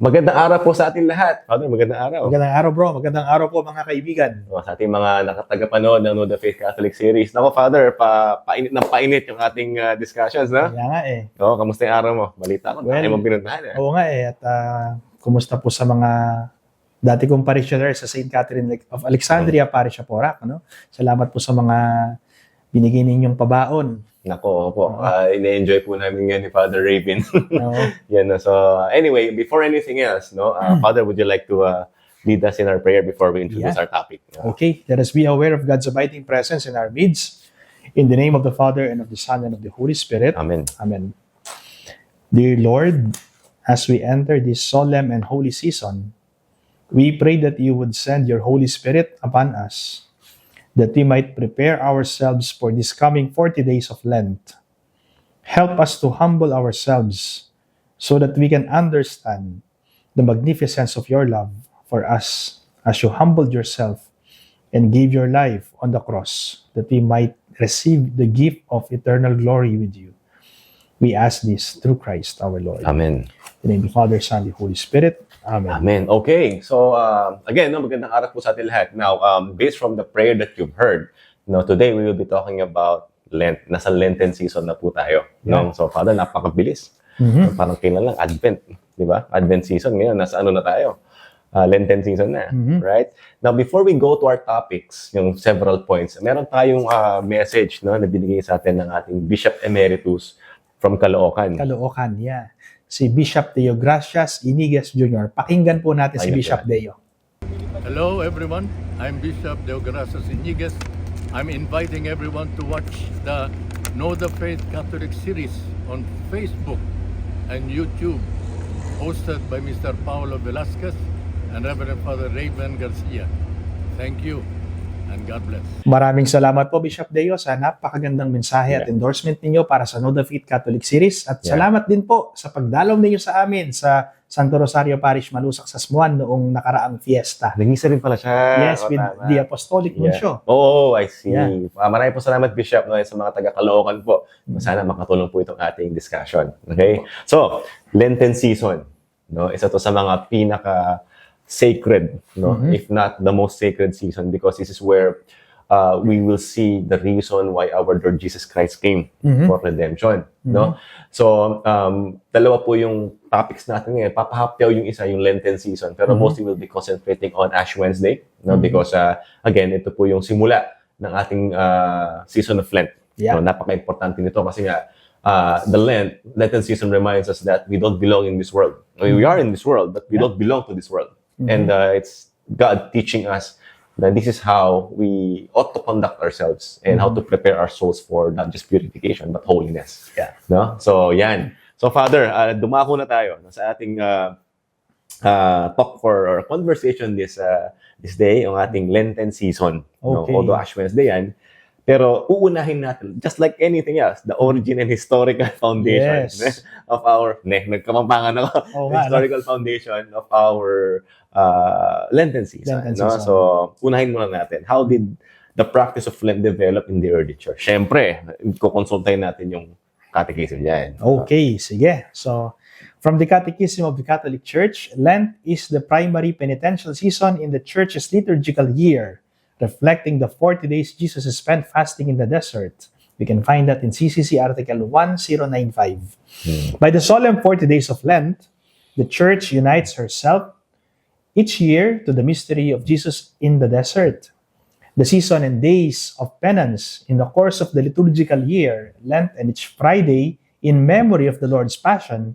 Magandang araw po sa ating lahat. Father, magandang araw. Magandang araw bro, magandang araw po mga kaibigan. Sa ating mga nakatagapanood ng Know the Faith Catholic series. Nako, Father, painit ng painit yung ating discussions, no? Kaya nga eh. Kamusta yung araw mo? Balita ko, tayo mong pinuntahan. Oo nga eh. At kumusta po sa mga dati kong parishioner sa St. Catherine of Alexandria Parish of Porac, no? Salamat po sa mga binigay ninyong pabaon. Nako po, ina-enjoy po namin yan ni Father Raven. No? Yan, no? So, anyway, before anything else, no, Father, would you like to lead us in our prayer before we introduce our topic? Okay, let us be aware of God's abiding presence in our midst. In the name of the Father, and of the Son, and of the Holy Spirit. Amen. Amen. Dear Lord, as we enter this solemn and holy season, we pray that you would send your Holy Spirit upon us, that we might prepare ourselves for this coming 40 days of Lent. Help us to humble ourselves so that we can understand the magnificence of your love for us as you humbled yourself and gave your life on the cross, that we might receive the gift of eternal glory with you. We ask this through Christ our Lord. Amen. In the name of the Father, Son, and Holy Spirit. Amen. Amen. Okay. So, again, no, magandang araw po sa atin lahat. Now, based from the prayer that you've heard, today we will be talking about Lent. Nasa Lenten season na po tayo. No? So, Father, napakabilis. So, parang kailan lang, Advent. Di ba? Advent season. Ngayon, nasa ano na tayo? Lenten season na. Right? Now, before we go to our topics, yung several points, meron tayong message na binigay sa atin ng ating Bishop Emeritus from Caloocan. Caloocan, yeah. Si Bishop Deo Gracias Iniguez Jr. Pakinggan po natin si Bishop Deo. Hello everyone, I'm Bishop Deo Gracias Iniguez. I'm inviting everyone to watch the Know the Faith Catholic series on Facebook and YouTube, hosted by Mr. Paulo Velasquez and Reverend Father Raven Garcia. Thank you and God bless. Maraming salamat po Bishop Deo sa napakagandang mensahe at endorsement ninyo para sa Know the Faith Catholic series, at salamat din po sa pagdalaw ninyo sa amin sa Santo Rosario Parish, Malusak, Sasmuan noong nakaraang fiesta. Nangisa rin pala siya. Yes, with the Apostolic Nuncio. Oh, I see. Yeah. Maraming po salamat, Bishop, sa mga taga-Caloocan po. Sana makatulong po itong ating discussion. Okay? So, Lenten season, isa to sa mga pinaka-sacred, if not the most sacred season, because this is where we will see the reason why our Lord Jesus Christ came for redemption. So, dalawa po yung topics natin ngayon. Papahapyaw yung isa, yung Lenten season, pero mostly we'll be concentrating on Ash Wednesday, because, again, ito po yung simula ng ating season of Lent. Napaka-importante nito kasi nga, the Lenten season reminds us that we don't belong in this world. I mean, we are in this world, but we don't belong to this world. And it's God teaching us that this is how we ought to conduct ourselves and how to prepare our souls for not just purification, but holiness. So, yan. So, Father, dumako na tayo sa ating talk or conversation this day, ang ating Lenten season. Okay. Although Ash Wednesday yan, pero uunahin natin, just like anything else, the origin and historical foundation of our, nagkamampangan ako, historical foundation of our Lenten season. So, unahin muna natin, how did the practice of Lent develop in the early church? Siyempre, kukonsultahin natin yung catechism dyan. Okay, sige. So, from the Catechism of the Catholic Church, Lent is the primary penitential season in the Church's liturgical year, reflecting the 40 days Jesus spent fasting in the desert. We can find that in CCC Article 1095. By the solemn 40 days of Lent, the Church unites herself each year to the mystery of Jesus in the desert. The season and days of penance in the course of the liturgical year, Lent and each Friday, in memory of the Lord's Passion,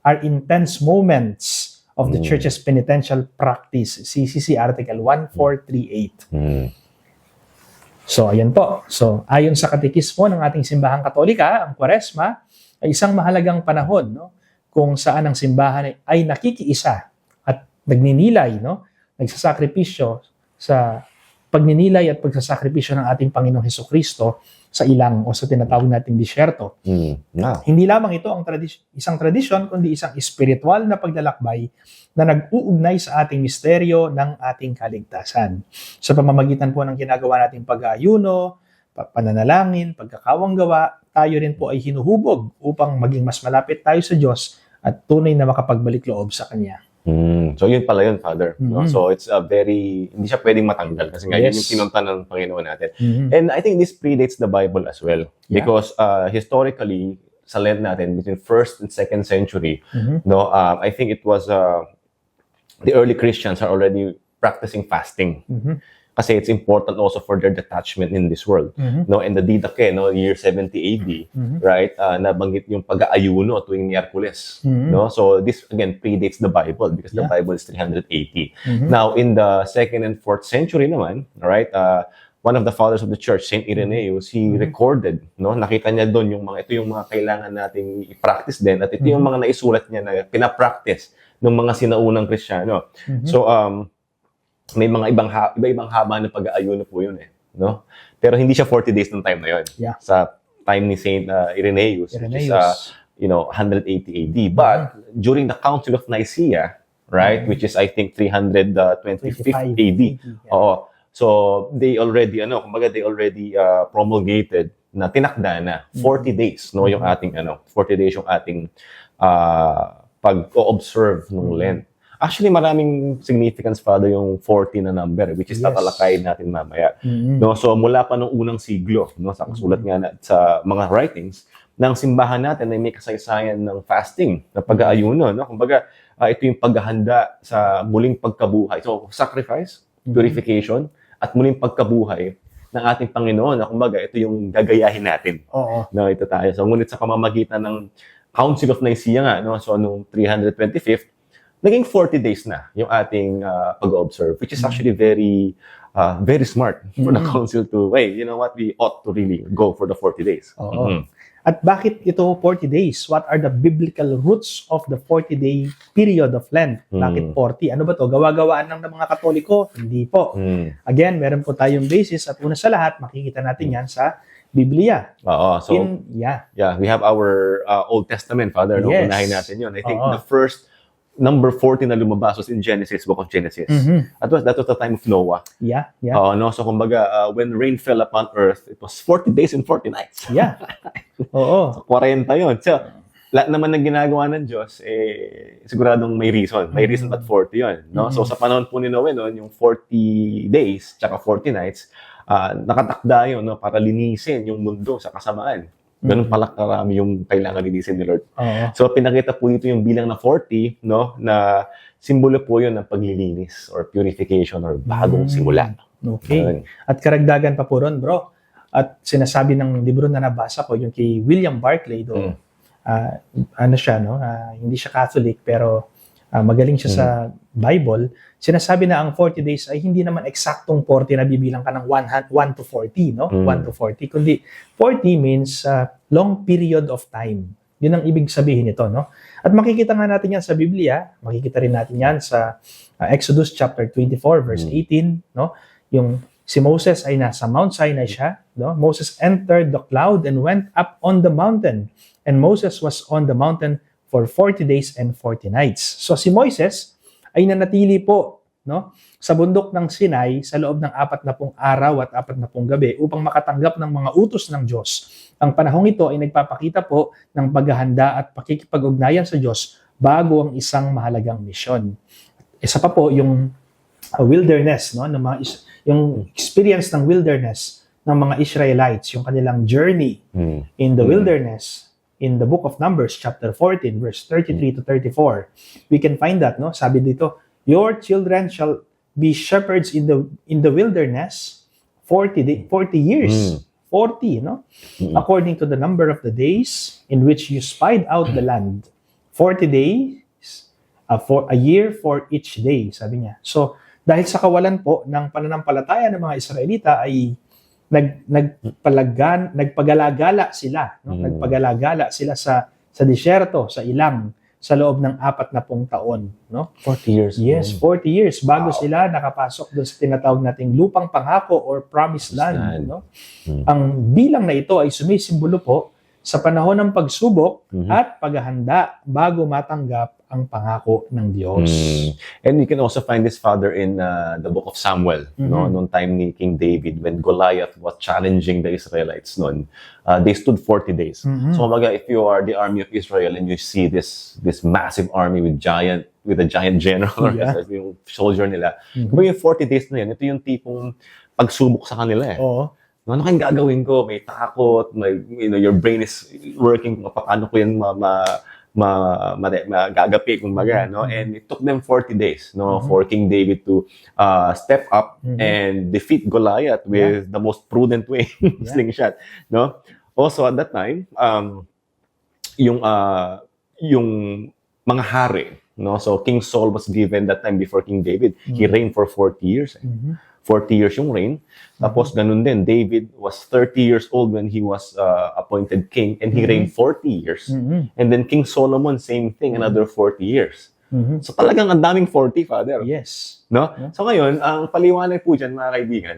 are intense moments of the Church's penitential practice. CCC Article 1438. So, ayan po. So, ayon sa katekismo ng ating simbahang Katolika, ang Kwaresma ay isang mahalagang panahon, kung saan ang simbahan ay nakikiisa at nagninilay, nagsasakripisyo sa pagninilay at pagsasakripisyo ng ating Panginoong Hesukristo sa ilang o sa tinatawag nating disyerto. Hindi lamang ito ang isang tradisyon, kundi isang espiritual na paglalakbay na nag-uugnay sa ating misteryo ng ating kaligtasan. Sa pamamagitan po ng ginagawa nating pag-aayuno, pananalangin, pagkakawanggawa, tayo rin po ay hinuhubog upang maging mas malapit tayo sa Diyos at tunay na makapagbalik loob sa Kanya. So yun pala yun, Father. No? Mhm. So it's a hindi siya pwedeng matanggal kasi nga yun Yes. yung pinunta ng Panginoon natin. Mhm. And I think this predates the Bible as well. Yeah. Because historically, sa Lent natin, between 1st and 2nd century, Mhm. no, I think it was, the early Christians are already practicing fasting. Mhm. Kasi it's important also for their detachment in this world. Mhm. No, and the Didache, no, year 70 AD, Mhm. right? Nabanggit yung pag-aayuno tuwing Miyerkules. Mhm. No? So this again predates the Bible because the Yeah. Bible is 380. Mhm. Now in the 2nd and 4th century naman, all right? One of the fathers of the church, Saint Irenaeus, he recorded, no? Nakita niya doon ito yung mga kailangan nating i-practice din at ito yung mga naisulat niya na pina-practice ng mga sinaunang Kristiyano. Mhm. So may mga iba-ibang haba ng pag-aayuno po yun no? Pero hindi siya 40 days ng time na yun. Yeah. Sa time ni Saint Irenaeus, which is 180 AD. But during the Council of Nicaea, right, which is I think 325 AD. Yeah. Oo. So they already promulgated na tinakda na 40 days no yung ating 40 days yung ating pag-observe ng Lent. Actually, maraming significance, Father, yung 40 na number, which is Yes. tatalakayin natin mamaya. Mhm. No, so mula pa nung unang siglo, no, sa kasulat nga sa mga writings ng simbahan natin ay may kasaysayan ng fasting, na pag-aayuno, no. Kumbaga, ito yung paghahanda sa muling pagkabuhay. So, sacrifice, purification, at muling pagkabuhay ng ating Panginoon. Na kumbaga, ito yung gagayahin natin. Oo. No, ito tayo. So, ngunit sa pamamagitan ng Council of Nicaea nga, no, so nung 325th, naging 40 days na yung ating pag-observe, which is actually very smart for the council to, you know what, we ought to really go for the 40 days. Oo. Mhm. At bakit ito 40 days? What are the biblical roots of the 40-day period of Lent? Bakit 40? Ano ba to? Gawa-gawaan lang ng mga Katoliko? Hindi po. Again, meron po tayong basis at una sa lahat, makikita natin yan sa Biblia. Oo. So, Yeah. we have our Old Testament, Father. No? Yes. Unahin natin yun. I think Oo. the first number 40 na lumabas was in Genesis, Book of Genesis. Mhm. That was the time of Noah. Yeah. No? So, kumbaga, when rain fell upon earth, it was 40 days and 40 nights. Yeah. Oo. 40 yun. So, lahat naman ng ginagawa ng Diyos, siguradong may reason. May reason ba't 40 yun. No? So, sa panahon po ni Noe, no, yung 40 days, tsaka 40 nights, nakatakda yun, no, para linisin yung mundo sa kasamaan. Ganun pala karami yung kailangan linisin ni Lord. Oo. So, pinakita po dito yung bilang na 40, no, na simbolo po yun ng paglilinis or purification or bagong simula. Okay. Ayun. At karagdagan pa po ron, bro. At sinasabi ng libro na nabasa ko, yung kay William Barclay, ano siya, no? Hindi siya Catholic, pero magaling siya sa Bible. Sinasabi na ang 40 days ay hindi naman eksaktong 40 na bibilang ka ng 1 to 40, no? 1 to 40. Kundi 40 means long period of time. Yun ang ibig sabihin nito, no? At makikita nga natin yan sa Biblia. Makikita rin natin yan sa Exodus chapter 24, verse 18, no? Yung si Moses ay nasa Mount Sinai siya, no? Moses entered the cloud and went up on the mountain. And Moses was on the mountain for 40 days and 40 nights. So si Moises ay nanatili po, no, sa bundok ng Sinai sa loob ng 40 araw at 40 gabi upang makatanggap ng mga utos ng Diyos. Ang panahong ito ay nagpapakita po ng paghahanda at pakikipag-ugnayan sa Diyos bago ang isang mahalagang misyon. Isa pa po yung wilderness, no, yung experience ng wilderness ng mga Israelites, yung kanilang journey in the wilderness. In the book of Numbers, chapter 14, verse 33 to 34, we can find that, no? Sabi dito, your children shall be shepherds in the wilderness 40 years. 40, no? According to the number of the days in which you spied out the land. 40 days, for a year for each day, sabi niya. So, dahil sa kawalan po ng pananampalataya ng mga Israelita ay nagpagalagala sila, no? Nagpagalagala sila sa disyerto, sa ilang, sa loob ng 40 taon, no? 40 years. Yes, 40 years bago sila nakapasok doon sa tinatawag nating lupang pangako or promised land, no? Ang bilang na ito ay sumisimbolo po sa panahon ng pagsubok at paghahanda bago matanggap ang pangako ng Diyos. And you can also find this, Father, in the book of Samuel, no? Noong time ni King David, when Goliath was challenging the Israelites noon, they stood 40 days. So, kumbaga, if you are the army of Israel and you see this massive army with a giant general, Yeah. yung soldier nila, kumbaga yung 40 days na yun, ito yung tipong pagsubok sa kanila eh. Oo. Ano kayong gagawin ko? May takot, your brain is working, paano ko yan magagapi, kumbaga, no? And it took them 40 days, no, for King David to step up and defeat Goliath with the most prudent way, slingshot, no? Also, at that time, yung mga hari, no? So, King Saul was given that time before King David. He reigned for 40 years. 40 years yung reign. Tapos ganun din, David was 30 years old when he was appointed king and he reigned 40 years. And then King Solomon, same thing, another 40 years. So talagang ang daming 40, Father. Yes. No? So ngayon, ang paliwanag po dyan, mga kaibigan,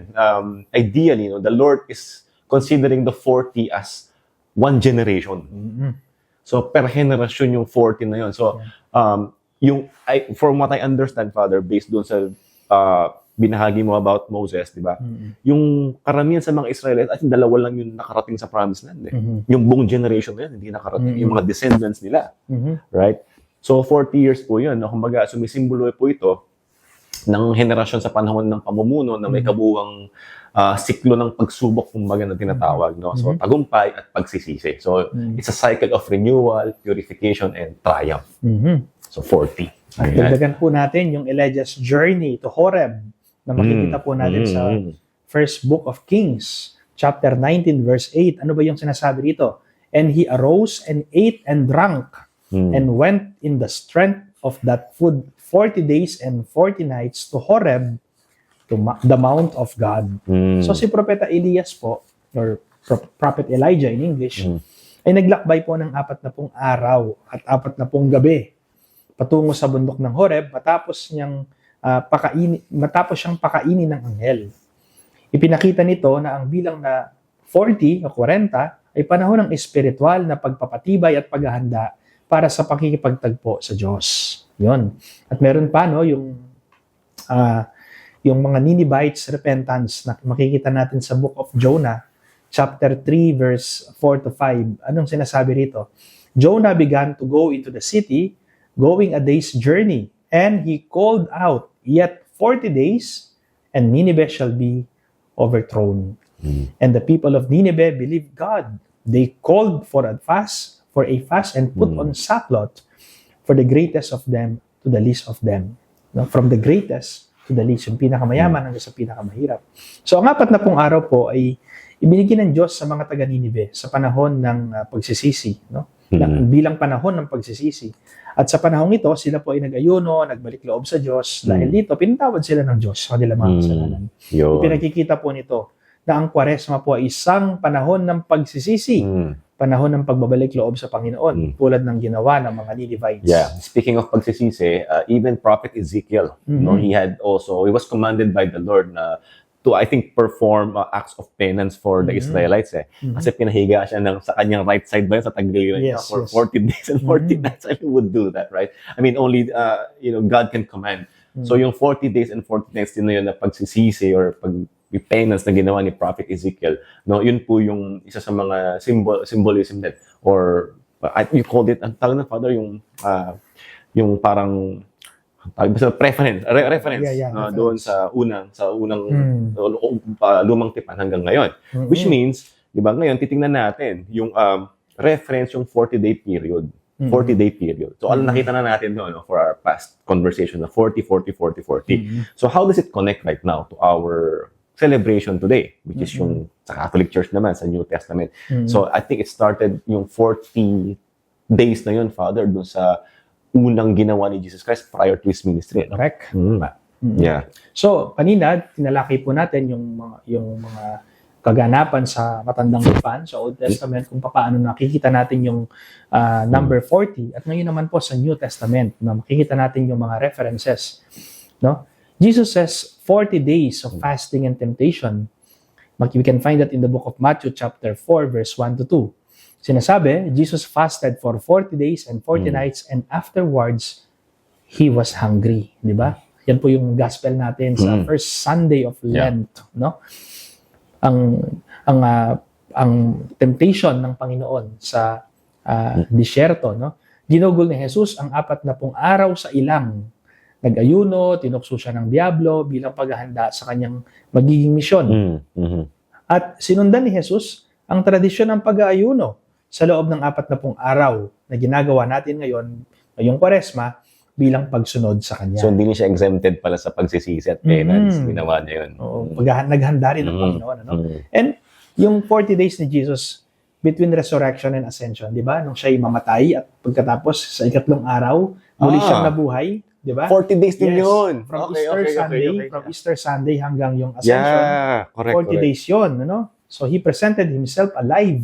ideally, no, the Lord is considering the 40 as one generation. So per generation yung 40 na yun. So from what I understand, Father, based doon sa binahagi mo about Moses, di ba? Yung karamihan sa mga Israelites, at dalawa lang yung nakarating sa Promised Land. Yung buong generation na yun, hindi nakarating. Yung mga descendants nila. Right? So, 40 years po yun. No? Kumbaga, sumisimbolo po ito ng henerasyon sa panahon ng pamumuno na may kabuwang siklo ng pagsubok, kumbaga, na tinatawag. No? So, tagumpay at pagsisisi. So, it's a cycle of renewal, purification, and triumph. So, 40. Ayan. Dagdagan po natin yung Elijah's journey to Horeb na makikita po natin sa first book of Kings, chapter 19, verse 8. Ano ba yung sinasabi dito? And he arose and ate and drank and went in the strength of that food 40 days and 40 nights to Horeb, to the mount of God. So si Propeta Elias po, or Prophet Elijah in English, ay naglakbay po ng 40 araw at 40 gabi patungo sa bundok ng Horeb matapos siyang pakainin ng anghel. Ipinakita nito na ang bilang na 40 o 40 ay panahon ng espiritual na pagpapatibay at paghahanda para sa pakikipagtagpo sa Diyos. Yon. At meron pa yung mga Ninevites repentance na makikita natin sa book of Jonah, chapter 3, verse 4 to 5. Anong sinasabi rito? Jonah began to go into the city, going a day's journey, and he called out, yet 40 days, and Nineveh shall be overthrown. And the people of Nineveh believed God. They called for a fast, and put on sackcloth, for the greatest of them to the least of them. No? From the greatest to the least, yung pinakamayaman hanggang sa pinakamahirap. So ang 40 araw po ay ibinigay ng Diyos sa mga taga Nineveh sa panahon ng pagsisisi, no? Bilang panahon ng pagsisisi. At sa panahong ito, sila po ay nag-ayuno, nagbalik loob sa Diyos. Dahil dito, pinatawad sila ng Diyos sa kanilang mga kasalanan. Pinakikita po nito na ang Kwaresma po ay isang panahon ng pagsisisi. Panahon ng pagbabalik loob sa Panginoon, tulad ng ginawa ng mga Ninevites. Yeah. Speaking of pagsisisi, even Prophet Ezekiel, no, he was commanded by the Lord na to, I think, perform acts of penance for the Israelites. Kasi pinahiga siya sa kanyang right side ba yun, sa tagiliran niya for 40 days and 40 nights. Who would do that, right? I mean, only God can command. So yung 40 days and 40 nights din na yun na pagsisisi or penance na ginawa ni Prophet Ezekiel, no, yun po yung isa sa mga symbolism din. Or, you called it, ang tawag na, Father, yung parang reference doon sa unang lumang tipan hanggang ngayon. Which means, di ba, ngayon titingnan natin yung reference yung 40-day period. 40-day period. So, nakita na natin doon, no, for our past conversation na 40, 40, 40, 40. So, how does it connect right now to our celebration today, which is yung sa Catholic Church naman, sa New Testament. So, I think it started yung 40 days na yun, Father, doon sa unang ginawa ni Jesus Christ prior to His ministry. No? Correct. Yeah. So, kanina, tinalaki po natin yung mga kaganapan sa Matandang Tipan, sa Old Testament, kung paano nakikita natin yung number 40. At ngayon naman po sa New Testament, na makikita natin yung mga references. No? Jesus says 40 days of fasting and temptation. We can find that in the book of Matthew chapter 4, verse 1 to 2. Sinasabi, Jesus fasted for 40 days and 40 nights and afterwards he was hungry, di ba? Yan po yung gospel natin sa first Sunday of Lent, no? Ang temptation ng Panginoon sa disyerto, no? Ginugol ni Jesus ang 40 araw sa ilang. Nag-ayuno, tinukso siya ng Diablo bilang paghahanda sa kanyang magiging misyon. At sinundan ni Jesus ang tradisyon ng pag-aayuno sa loob ng 40 araw na ginagawa natin ngayong Kwaresma bilang pagsunod sa Kanya. So, hindi niya siya exempted pala sa pagsisisi at penance. Ginawa niya yun. Oo, naghanda rin ang Panginoon. Ano? And yung 40 days ni Jesus between resurrection and ascension, di ba? Nung siya'y mamatay at pagkatapos sa ikatlong araw, muli siyang nabuhay, di ba? 40 days din yun. From Easter Sunday hanggang yung ascension. Yeah, correct. 40 days yun, ano? So he presented himself alive,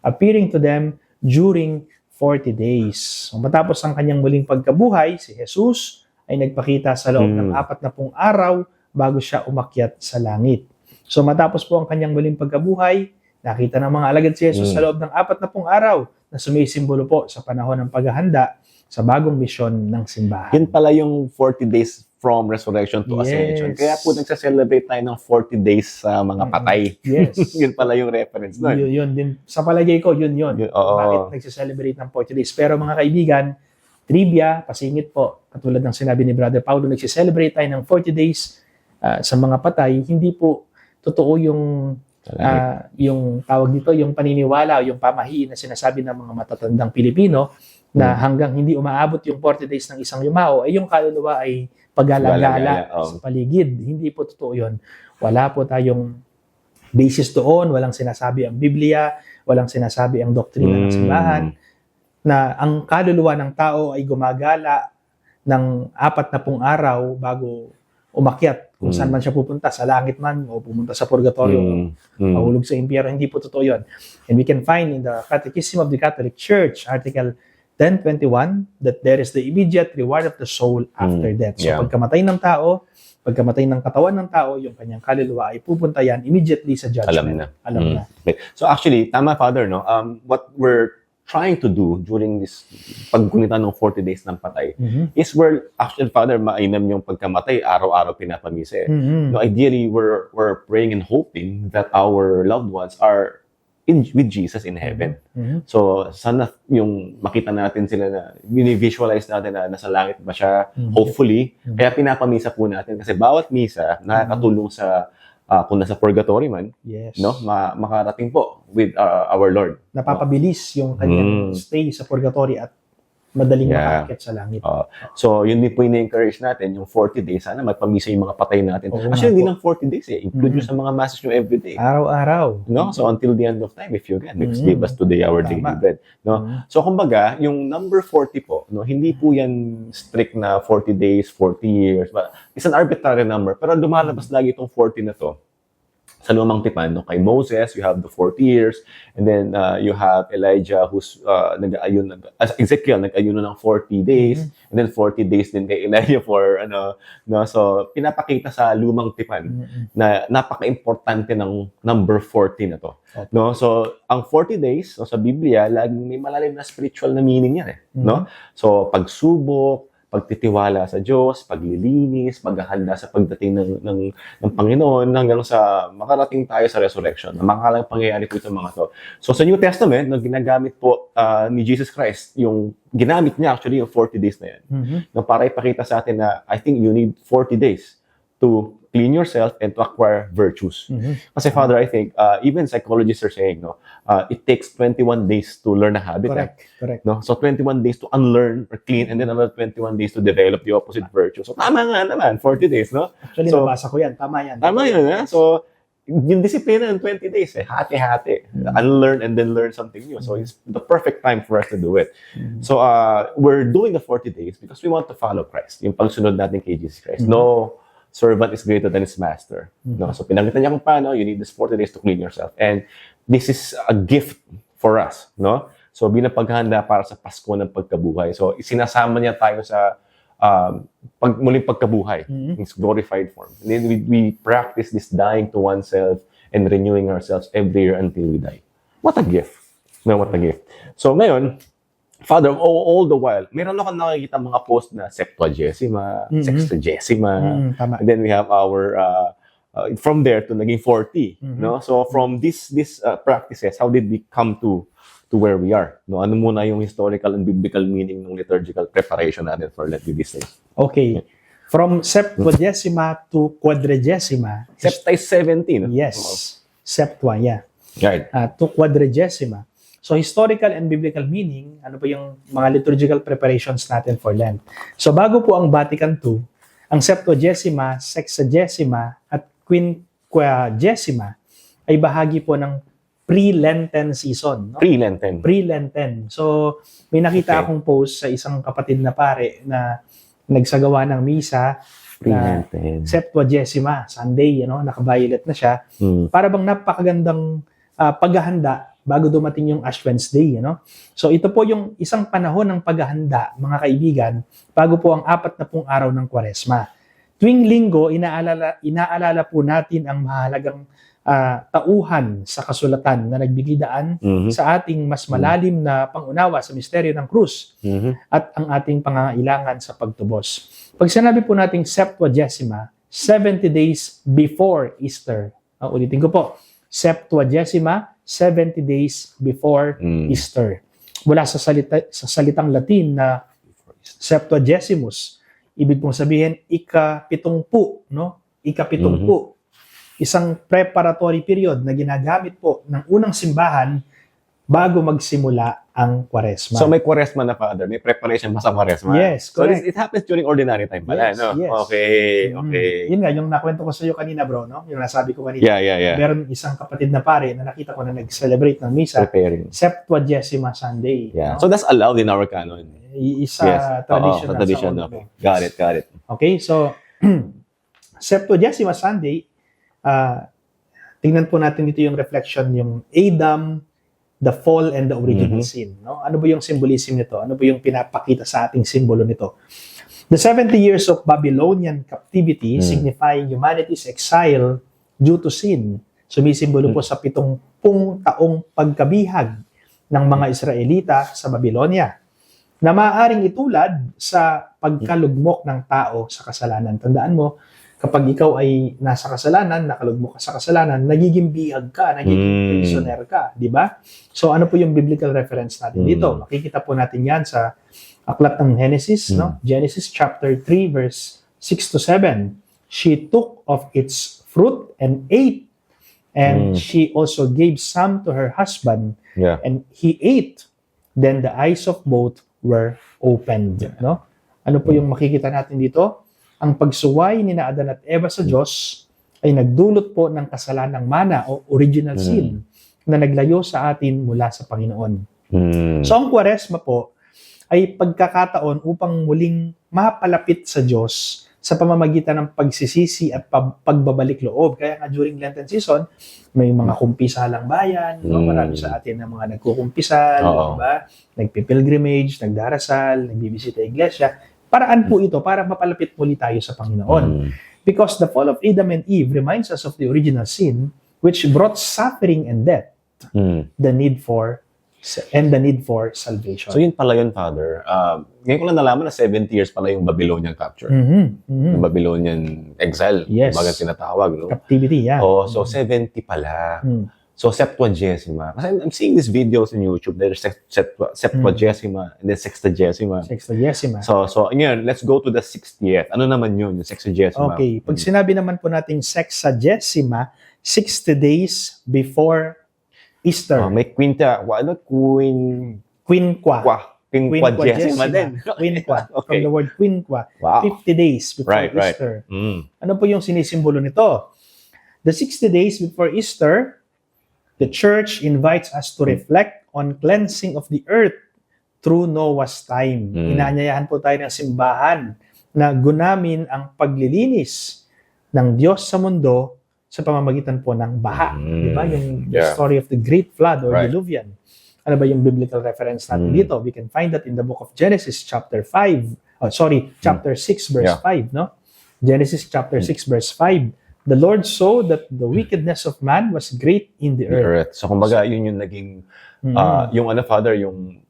appearing to them during 40 days. So matapos ang kanyang muling pagkabuhay, si Jesus ay nagpakita sa loob ng 40 araw bago siya umakyat sa langit. So matapos po ang kanyang muling pagkabuhay, nakita ng mga alagad si Jesus sa loob ng 40 araw na sumisimbolo po sa panahon ng paghahanda sa bagong misyon ng simbahan. Yun pala yung 40 days from resurrection to ascension. Kaya po nagsa-celebrate tayo ng 40 days sa mga patay. Yes. Yun pala yung reference nun. Yun din. Sa palagay ko, yun. Bakit nagsa-celebrate ng 40 days? Pero mga kaibigan, trivia, pasingit po. Katulad ng sinabi ni Brother Paulo, nagsa-celebrate tayo ng 40 days sa mga patay. Hindi po totoo yung tawag dito, yung paniniwala o yung pamahiin na sinasabi ng mga matatandang Pilipino na hanggang hindi umaabot yung 40 days ng isang yumao, ay yung kaluluwa ay pagala-gala sa paligid. Hindi po totoo yun. Wala po tayong basis doon, walang sinasabi ang Biblia, walang sinasabi ang doktrina ng simbahan, na ang kaluluwa ng tao ay gumagala ng 40 araw bago umakyat kung saan man siya pupunta, sa langit man o pumunta sa purgatorio, mahulog sa impyerno. Hindi po totoo yun. And we can find in the Catechism of the Catholic Church, Article 1021, that there is the immediate reward of the soul after death. So pagkamatay ng tao, pagkamatay ng katawan ng tao, yung kanyang kaluluwa ay pupunta yan immediately sa judgment. Alam na. So actually, tama Father, no? What we're trying to do during this paggunita ng 40 days ng patay is we're actually, Father, mainam yung pagkamatay, araw-araw pinapamisa. No, ideally, we're praying and hoping that our loved ones are with Jesus in heaven. So, sana yung makita natin sila na visualize natin na nasa langit ba siya, hopefully. Kaya pinapamisa po natin kasi bawat misa nakakatulong sa kung nasa purgatory man, no, makarating po with our Lord. Napapabilis yung kanyang stay sa purgatory at madaling makakit sa langit. So, yun din po in-encourage natin, yung 40 days, sana magpamisa yung mga patay natin. Actually, hindi lang 40 days include yung sa mga masses nyo everyday. Araw-araw. No? So, until the end of time, if you can, because give us today our daily bread. No? So, kumbaga, yung number 40 po, no, hindi po yan strict na 40 days, 40 years. But it's an arbitrary number. Pero lumalabas lagi itong 40 na to. Sa lumang tipan, no? Kay Moses, you have the 40 years, and then you have Elijah who's Ezekiel, nag-ayuno ng 40 days, and then 40 days din kay Elijah for, no? So, pinapakita sa lumang tipan na napaka-importante ng number 40 na to. No? So, ang 40 days, so sa Biblia, laging may malalim na spiritual na meaning yan. No? So, pagsubok, pagtitiwala sa Diyos, paglilinis, paghahanda sa pagdating ng Panginoon hanggang sa makarating tayo sa resurrection. Makalang pangyayari po itong mga to. So sa New Testament, ginagamit po ni Jesus Christ, yung ginamit niya actually yung 40 days na yan. Para ipakita sa atin na I think you need 40 days to clean yourself and to acquire virtues. Kasi Father, I think even psychologists are saying, no, it takes 21 days to learn a habit. Correct. No? So 21 days to unlearn or clean, and then another 21 days to develop the opposite virtue. So tama nga naman, 40 days, no? Actually, so, nabasa ko yan. Tama yan. Tama yan, eh? So, yung disiplina in 20 days, hati-hati. Unlearn and then learn something new. So, it's the perfect time for us to do it. So, we're doing the 40 days because we want to follow Christ. Yung pagsunod natin kay Jesus Christ. No servant is greater than his master. No? So, pinakita niya kung paano, you need this 40 days to clean yourself. And this is a gift for us. No? So, bilang paghahanda para sa Pasko ng pagkabuhay. So, isinasama niya tayo sa muling pagkabuhay in its glorified form. And then we practice this dying to oneself and renewing ourselves every year until we die. What a gift. No, what a gift. So, ngayon, Father, all the while, meron ako nakikita mga post na Septuagesima, Mhm. Sexagesima, Tama. and then we have our from there to naging 40, Mhm. no? So from this practices, how did we come to where we are? No, ano muna yung historical and biblical meaning ng liturgical preparation natin for Lent these days? Okay. From Septuagesima to Quadragesima. Septa is 17. Yes. Septua, yeah. Right. To Quadragesima. So, historical and biblical meaning, ano po yung mga liturgical preparations natin for Lent. So, bago po ang Vatican II, ang Septuagesima, Sexagesima, at Quinquagesima ay bahagi po ng pre-Lenten season. No? Pre-Lenten. Pre-Lenten. So, may nakita Okay. akong post sa isang kapatid na pare na nagsagawa ng misa na Pre-Lenten. Septuagesima, Sunday, naka-violet na siya. Mm. Para bang napakagandang paghahanda bago dumating yung Ash Wednesday, So ito po yung isang panahon ng paghahanda, mga kaibigan, bago po ang 40 araw ng Kwaresma. Tuwing linggo, inaalala po natin ang mahalagang tauhan sa kasulatan na nagbigay daan Mhm. sa ating mas malalim na pangunawa sa misteryo ng krus Mhm. at ang ating pangangailangan sa pagtubos. Pag sinabi po nating Septuagesima, 70 days before Easter. Ulitin ko po, Septuagesima, 70 days before Easter. Mula sa salitang Latin na Septuagesimus, ibig pong sabihin ika-70, no? Ika-70. Isang preparatory period na ginagamit po ng unang simbahan bago magsimula ang Kwaresma. So may Kwaresma na, Father. May preparation pa sa Kwaresma. Yes, So correct. it happens during ordinary time pala, Yes, no? yes. Okay, okay. Yun nga, yung nakwento ko sa iyo kanina, bro, no? Yung nasabi ko kanina. Yeah. Meron isang kapatid na pare na nakita ko na nag-celebrate ng misa, Preparing. Septuagesima Sunday. Yeah. No? So that's allowed in our canon. Isa Yes. tradition Oo, na tradition. sa Okay. Got it. Okay, so Septuagesima Sunday, tingnan po natin dito yung reflection, yung Adam, the fall, and the original sin. No? Ano ba yung symbolism nito? Ano ba yung pinapakita sa ating simbolo nito? The 70 years of Babylonian captivity signifying humanity's exile due to sin. Sumisimbolo po sa 70 taong pagkabihag ng mga Israelita sa Babylonia na maaaring itulad sa pagkalugmok ng tao sa kasalanan. Tandaan mo, kapag ikaw ay nasa kasalanan, nakalugmok ka sa kasalanan, nagiging bihag ka, nagiging prisoner ka, di ba? So ano po yung biblical reference natin dito? Makikita po natin yan sa aklat ng Genesis, no? Genesis chapter 3 verse 6 to 7. She took of its fruit and ate, and she also gave some to her husband, Yeah. and he ate. Then the eyes of both were opened, no? Ano po yung makikita natin dito? Ang pagsuway ni Adan at Eva sa Diyos ay nagdulot po ng kasalanang mana o original sin na naglayo sa atin mula sa Panginoon. So ang Kwaresma po ay pagkakataon upang muling mapalapit sa Diyos sa pamamagitan ng pagsisisi at pagbabalik loob. Kaya nga during Lenten season, may mga kumpisalang bayan, no? Marami sa atin na mga nagkukumpisal, Oo. diba? Nagpipilgrimage, nagdarasal, nagbibisita iglesia. Paraan po ito para mapalapit muli tayo sa Panginoon. Because the fall of Adam and Eve reminds us of the original sin which brought suffering and death, the need for salvation. So yun pala yun, Father. Ngayon ko lang nalaman na 70 years pala yung Babylonian capture. Yung Babylonian exile. Yes. Bagang tinatawag, no? Captivity, yeah. Oh, so 70 pala. So Septuagesima. Kasi I'm seeing these videos in YouTube. There's Septuagesima and then Sextagesima. Sextagesima. So yun, let's go to the 60th. Ano naman yun, yung Sexagesima? Okay. Pag sinabi naman po nating Sexagesima, 60 days before Easter. May quinta, Quinqua. Quinquagesima din. Quinqua. Okay. From the word quinqua. Wow. 50 days before Right. Easter. Ano po yung sinisimbolo nito? The 60 days before Easter, the church invites us to reflect on cleansing of the earth through Noah's time. Inaanyayahan po tayo ng simbahan na gunamin ang paglilinis ng Diyos sa mundo sa pamamagitan po ng baha. Di ba? Yung the story of the Great Flood or Diluvian. Ano ba yung biblical reference natin dito? We can find that in the book of Genesis chapter 6 verse 5, no? Genesis chapter 6 verse 5. The Lord saw that the wickedness of man was great in the earth. So kumbaga, yun yung naging, yung Father, yung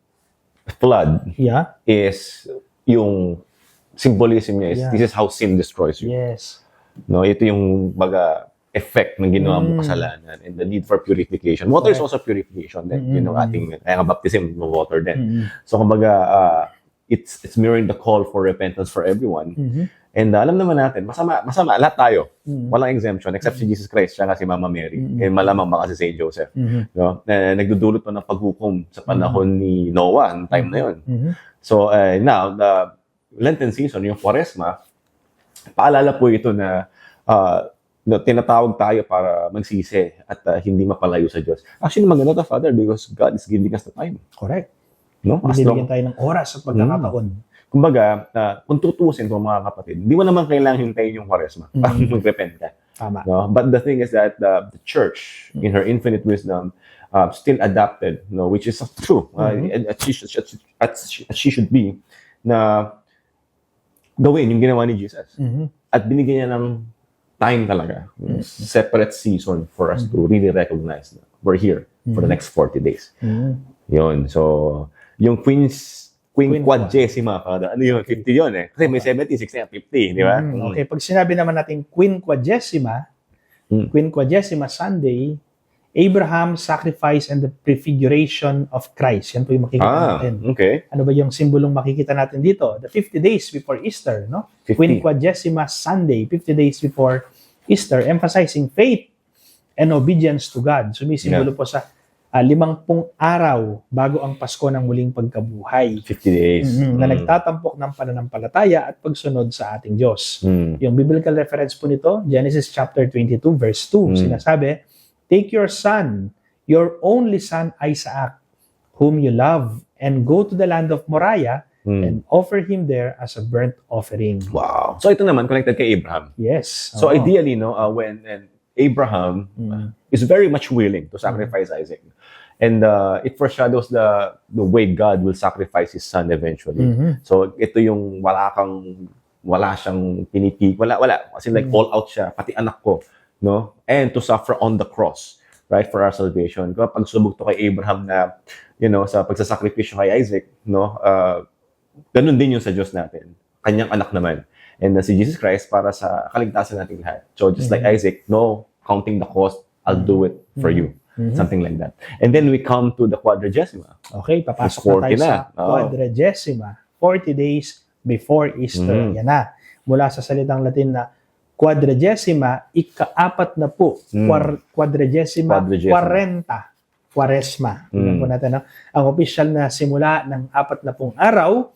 flood Yeah. is yung symbolism niya is Yeah. this is how sin destroys you. Yes. No, ito yung baga effect ng ginawa mong kasalanan and the need for purification. Water is also purification din. Yun yung ating kaya nga baptism ng water din. So kumbaga it's mirroring the call for repentance for everyone. And alam naman natin, masama lahat tayo. Walang exemption except si Jesus Christ siya si Mama Mary. And malamang baka si Saint Joseph. No? Nagdudulot pa ng paghukom sa panahon ni Noah, ng time na yun. So now the Lenten season, yung Quaresma, paalala po ito na tinatawag tayo para magsisi at hindi mapalayo sa Diyos. Actually, maganda to, Father, because God is giving us the time. Correct. No? As Binibigyan long, tayo ng oras at pagkakataon. kumbaga, kung tutusin ko mga kapatid, hindi mo naman kailangan hintayin yung Quaresma para mag-repent ka. Tama. No? But the thing is that the church, in her infinite wisdom, still adapted, no? Which is true. As she should be, na gawin yung ginawa ni Jesus. At binigyan niya ng time talaga, separate season for us to really recognize na we're here for the next 40 days. Yun. So, yung quinquagesima, ano yun? 50 yun eh. Kasi may 70, 60, 50, di ba? Okay, pag sinabi naman natin quinquagesima Sunday, Abraham sacrifice and the prefiguration of Christ. Yan po yung makikita natin. Okay. Ano ba yung simbolong makikita natin dito? The 50 days before Easter, no? 50. Quinquagesima Sunday, 50 days before Easter, emphasizing faith and obedience to God. Sumisimbolo po sa 50 araw bago ang Pasko ng muling pagkabuhay. 50 days. Na nagtatampok ng pananampalataya at pagsunod sa ating Diyos. Yung biblical reference po nito, Genesis chapter 22 verse 2, sinasabi, "Take your son, your only son Isaac, whom you love, and go to the land of Moriah and offer him there as a burnt offering." Wow. So ito naman, connected kay Abraham. Yes. So ideally, no, when Abraham is very much willing to sacrifice Isaac, and it foreshadows the way God will sacrifice His Son eventually. So ito yung wala siyang pinipig, wala. As in like all out siya, pati anak ko, no, and to suffer on the cross, right, for our salvation. Kung pagsubok to kay Abraham na, sa pagsasakripisyo kay Isaac, no, ganun din yung sa Diyos natin. Kanyang anak naman. And si Jesus Christ para sa kaligtasan nating lahat. So just like Isaac, no counting the cost, I'll do it for you. Something like that. And then we come to the Quadragesima. Okay, papasok na tayo sa Quadragesima. 40 days before Easter. Yan na. Mula sa salitang Latin na Quadragesima, ika-4 na po. Quadragesima, 40. Quaresma. Tingnan po natin, no? Ang opisyal na simula ng 40 araw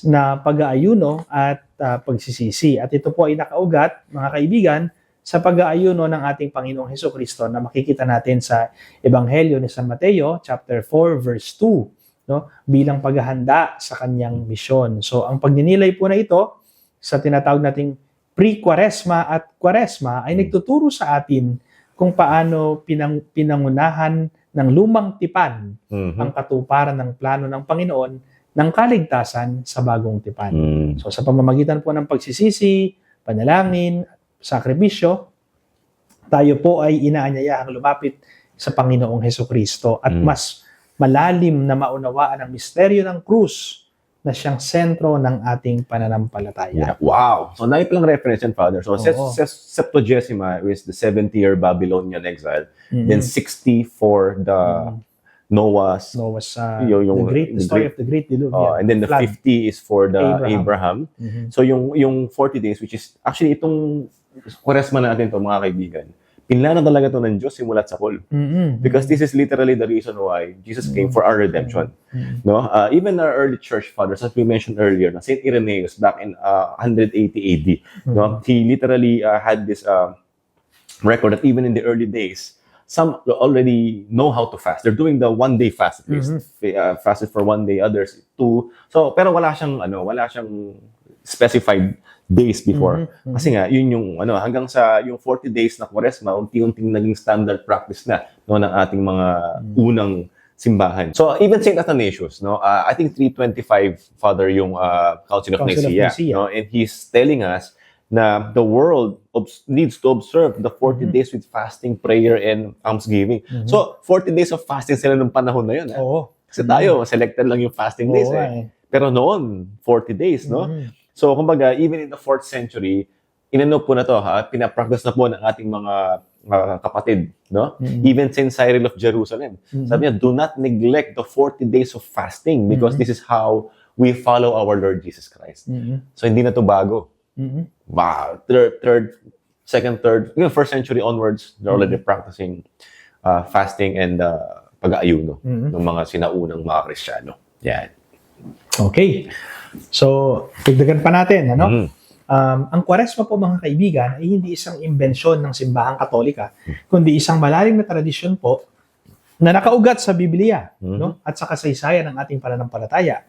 na pag-aayuno at pagsisisi. At ito po ay nakaugat, mga kaibigan, sa pag-aayuno ng ating Panginoong Hesukristo na makikita natin sa Ebanghelyo ni San Mateo, chapter 4, verse 2, no? Bilang paghahanda sa kanyang misyon. So, ang pagninilay po na ito sa tinatawag nating pre-Quaresma at Quaresma ay nagtuturo sa atin kung paano pinangunahan ng lumang tipan ang katuparan ng plano ng Panginoon ng kaligtasan sa bagong tipan. So, sa pamamagitan po ng pagsisisi, panalangin, sakripisyo, tayo po ay inaanyayahang lumapit sa Panginoong Hesukristo at mas malalim na maunawaan ang misteryo ng krus na siyang sentro ng ating pananampalataya. Yeah. Wow! So, naipalang reference yan, Father. So, Septuagesima is the 70-year Babylonian exile. Then 60 for the Noah's the story of the Great Diluvian. And then the flood. 50 is for the Abraham. So, yung 40 days, which is, actually, itong Quaresma natin to mga kaibigan, pinlano talaga to ng Diyos simula't sakol. Because this is literally the reason why Jesus came for our redemption. No, even our early church fathers, as we mentioned earlier, Saint Irenaeus back in 180 AD, no, he literally had this record that even in the early days, some already know how to fast. They're doing the one-day fast at least. Fasted for one day, others 2. So, pero wala siyang specified days before. Kasi nga, yun yung, hanggang sa yung 40 days na Quaresma, unti-unting naging standard practice na, no, ng ating mga unang simbahan. So, even St. Athanasius, no, I think 325, Father, yung Council of Nicaea, no, and he's telling us na the world needs to observe the 40 days with fasting, prayer, and almsgiving. So, 40 days of fasting sila nung panahon na yun. Oo. Kasi tayo, selected lang yung fasting days Oo, eh. Pero noon, 40 days, no? Mhm. So, kumbaga, even in the 4th century, inano po na to, pinapractice na po ng ating mga kapatid, no? Mhm. Even Saint Cyril of Jerusalem. Mhm. Sabi niya, do not neglect the 40 days of fasting because this is how we follow our Lord Jesus Christ. Mhm. So, hindi na to bago. Mhm. Second, third, yung 1st century onwards, they're already practicing fasting and pag-aayuno ng mga sinaunang mga Kristiyano. Yan. Okay. So, tigdagan pa natin, ano? Mhm. Ang Kwaresma po mga kaibigan ay hindi isang imbensyon ng simbahang Katolika, kundi isang malalim na tradisyon po na nakaugat sa Biblia, no? At sa kasaysayan ng ating pananampalataya.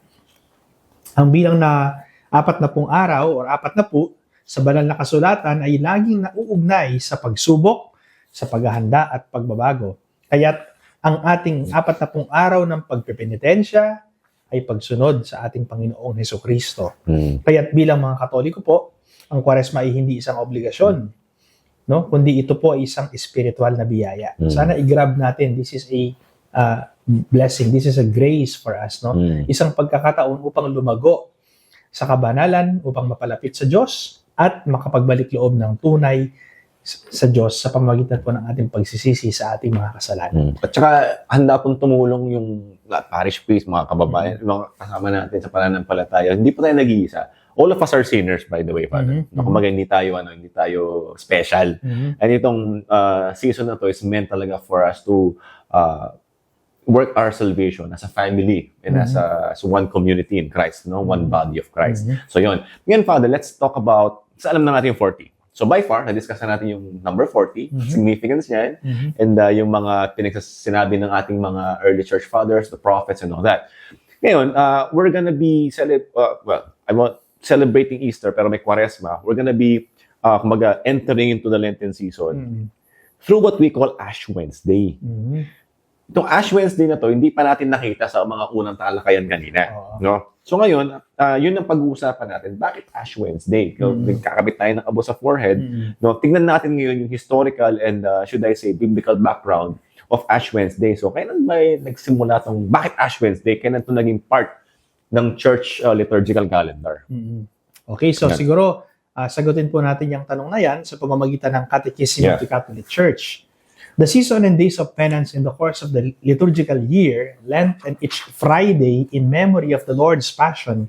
Ang bilang na 40 araw or 40 sa banal na kasulatan ay laging nauugnay sa pagsubok, sa paghahanda at pagbabago. Kaya't ang ating 40 araw ng pagpepenitensya ay pagsunod sa ating Panginoong Hesukristo. Kaya't bilang mga Katoliko po, ang Kwaresma ay hindi isang obligasyon, no? Kundi ito po ay isang spiritual na biyaya. Sana i-grab natin, this is a blessing, this is a grace for us, no? Isang pagkakataon upang lumago sa kabanalan, upang mapalapit sa Diyos at makapagbalik loob ng tunay sa Diyos sa pamamagitan po ng ating pagsisisi sa ating mga kasalanan. At saka, handa pong tumulong yung parish priest, mga kababayan, mga kasama natin sa pananampalataya. Hindi po tayo nag-iisa. All of us are sinners, by the way, Father. Kumbaga, hindi tayo special. And itong season na to is meant talaga for us to work our salvation as a family and as one community in Christ, no? One body of Christ. So, yun. Ngayon, Father, let's talk about, alam na natin yung 40. So, by far, na-discuss na natin yung number 40, significance niyan, and yung mga sinabi ng ating mga early church fathers, the prophets, and all that. Ngayon, we're gonna be celebrating Easter, pero may Kwaresma. We're gonna be, entering into the Lenten season through what we call Ash Wednesday. Itong Ash Wednesday na to, hindi pa natin nakita sa mga unang talakayan kanina. No? So ngayon, yun ang pag-uusapan natin. Bakit Ash Wednesday? Kakabit tayo ng abo sa forehead. No? Tingnan natin ngayon yung historical and, should I say, biblical background of Ash Wednesday. So, kailan ba nagsimula itong, bakit Ash Wednesday? Kailan ito naging part ng church liturgical calendar? Okay, so siguro, sagutin po natin yung tanong na yan sa pamamagitan ng Catechism of the Catholic Church. The season and days of penance in the course of the liturgical year, Lent and each Friday in memory of the Lord's Passion,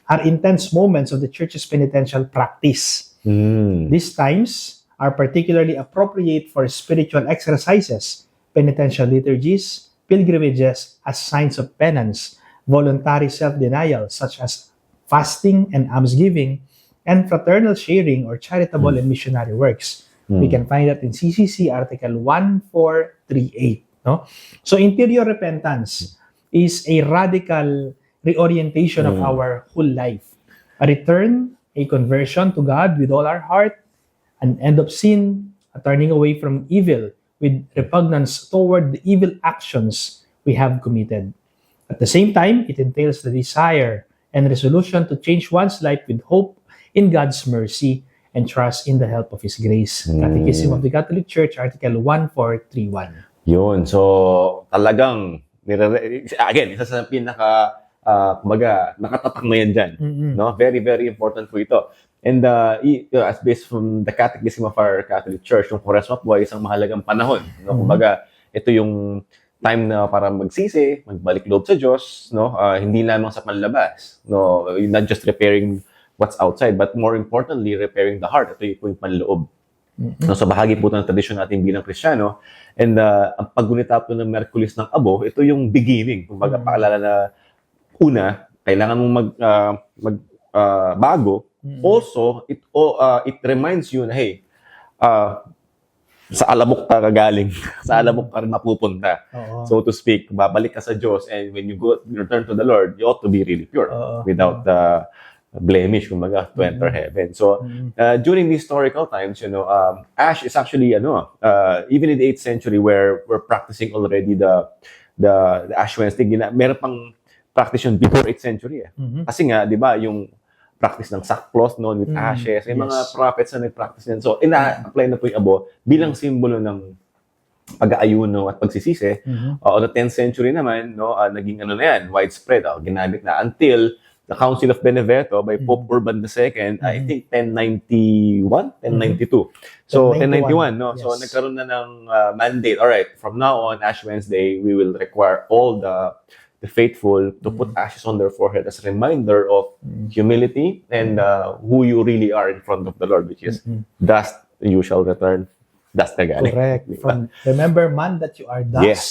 are intense moments of the Church's penitential practice. These times are particularly appropriate for spiritual exercises, penitential liturgies, pilgrimages as signs of penance, voluntary self-denial such as fasting and almsgiving, and fraternal sharing or charitable and missionary works. We can find that in CCC Article 1438. No? So interior repentance is a radical reorientation of our whole life. A return, a conversion to God with all our heart, an end of sin, a turning away from evil with repugnance toward the evil actions we have committed. At the same time, it entails the desire and resolution to change one's life with hope in God's mercy and trust in the help of His grace. Catechism of the Catholic Church, Article 1431. Yun. So, talagang, again, isa sa pinaka, nakatatak na yan dyan. No? Very, very important po ito. And as based from the Catechism of our Catholic Church, yung Kwaresma po ay isang mahalagang panahon. No? Kumbaga, ito yung time na para magsisi, magbalik loob sa Diyos, no? Hindi lamang sa panlabas. No? Not just repairing what's outside, but more importantly, repairing the heart. Ito yung panloob. No, so bahagi po ng tradisyon natin bilang Kristiyano. And ang paggunita po ng Merkulis ng Abo, ito yung beginning. Kumbaga, paalala na una, kailangan mong bago. Also, it reminds you na, hey, sa alamok ka kagaling, sa alamok ka rin mapupunta. So to speak, babalik ka sa Diyos, and when you return to the Lord, you ought to be really pure without blemish, kumbaga, to enter heaven. So, during the historical times, Ash is actually, even in the 8th century, where we're practicing already the Ash Wednesday, meron pang practice yun before 8th century. Kasi nga, di ba, yung practice ng sackcloth noon with ashes, yung mga prophets na nag-practice yan. So, ina-apply na po yung abo bilang simbolo ng pag-aayuno at pagsisisi. Mhm. On the 10th century naman, no, naging ano na yan, widespread, ginamit na until the Council of Beneveto by Pope Urban II, I think 1091, 1092. So 1091, no. So Yes. nagkaroon na ng mandate. All right, from now on, Ash Wednesday, we will require all the faithful to put ashes on their forehead as a reminder of humility and who you really are in front of the Lord, which is dust you shall return. Dust na galing. Correct. Di ba? From, remember, man, that you are dust, Yes.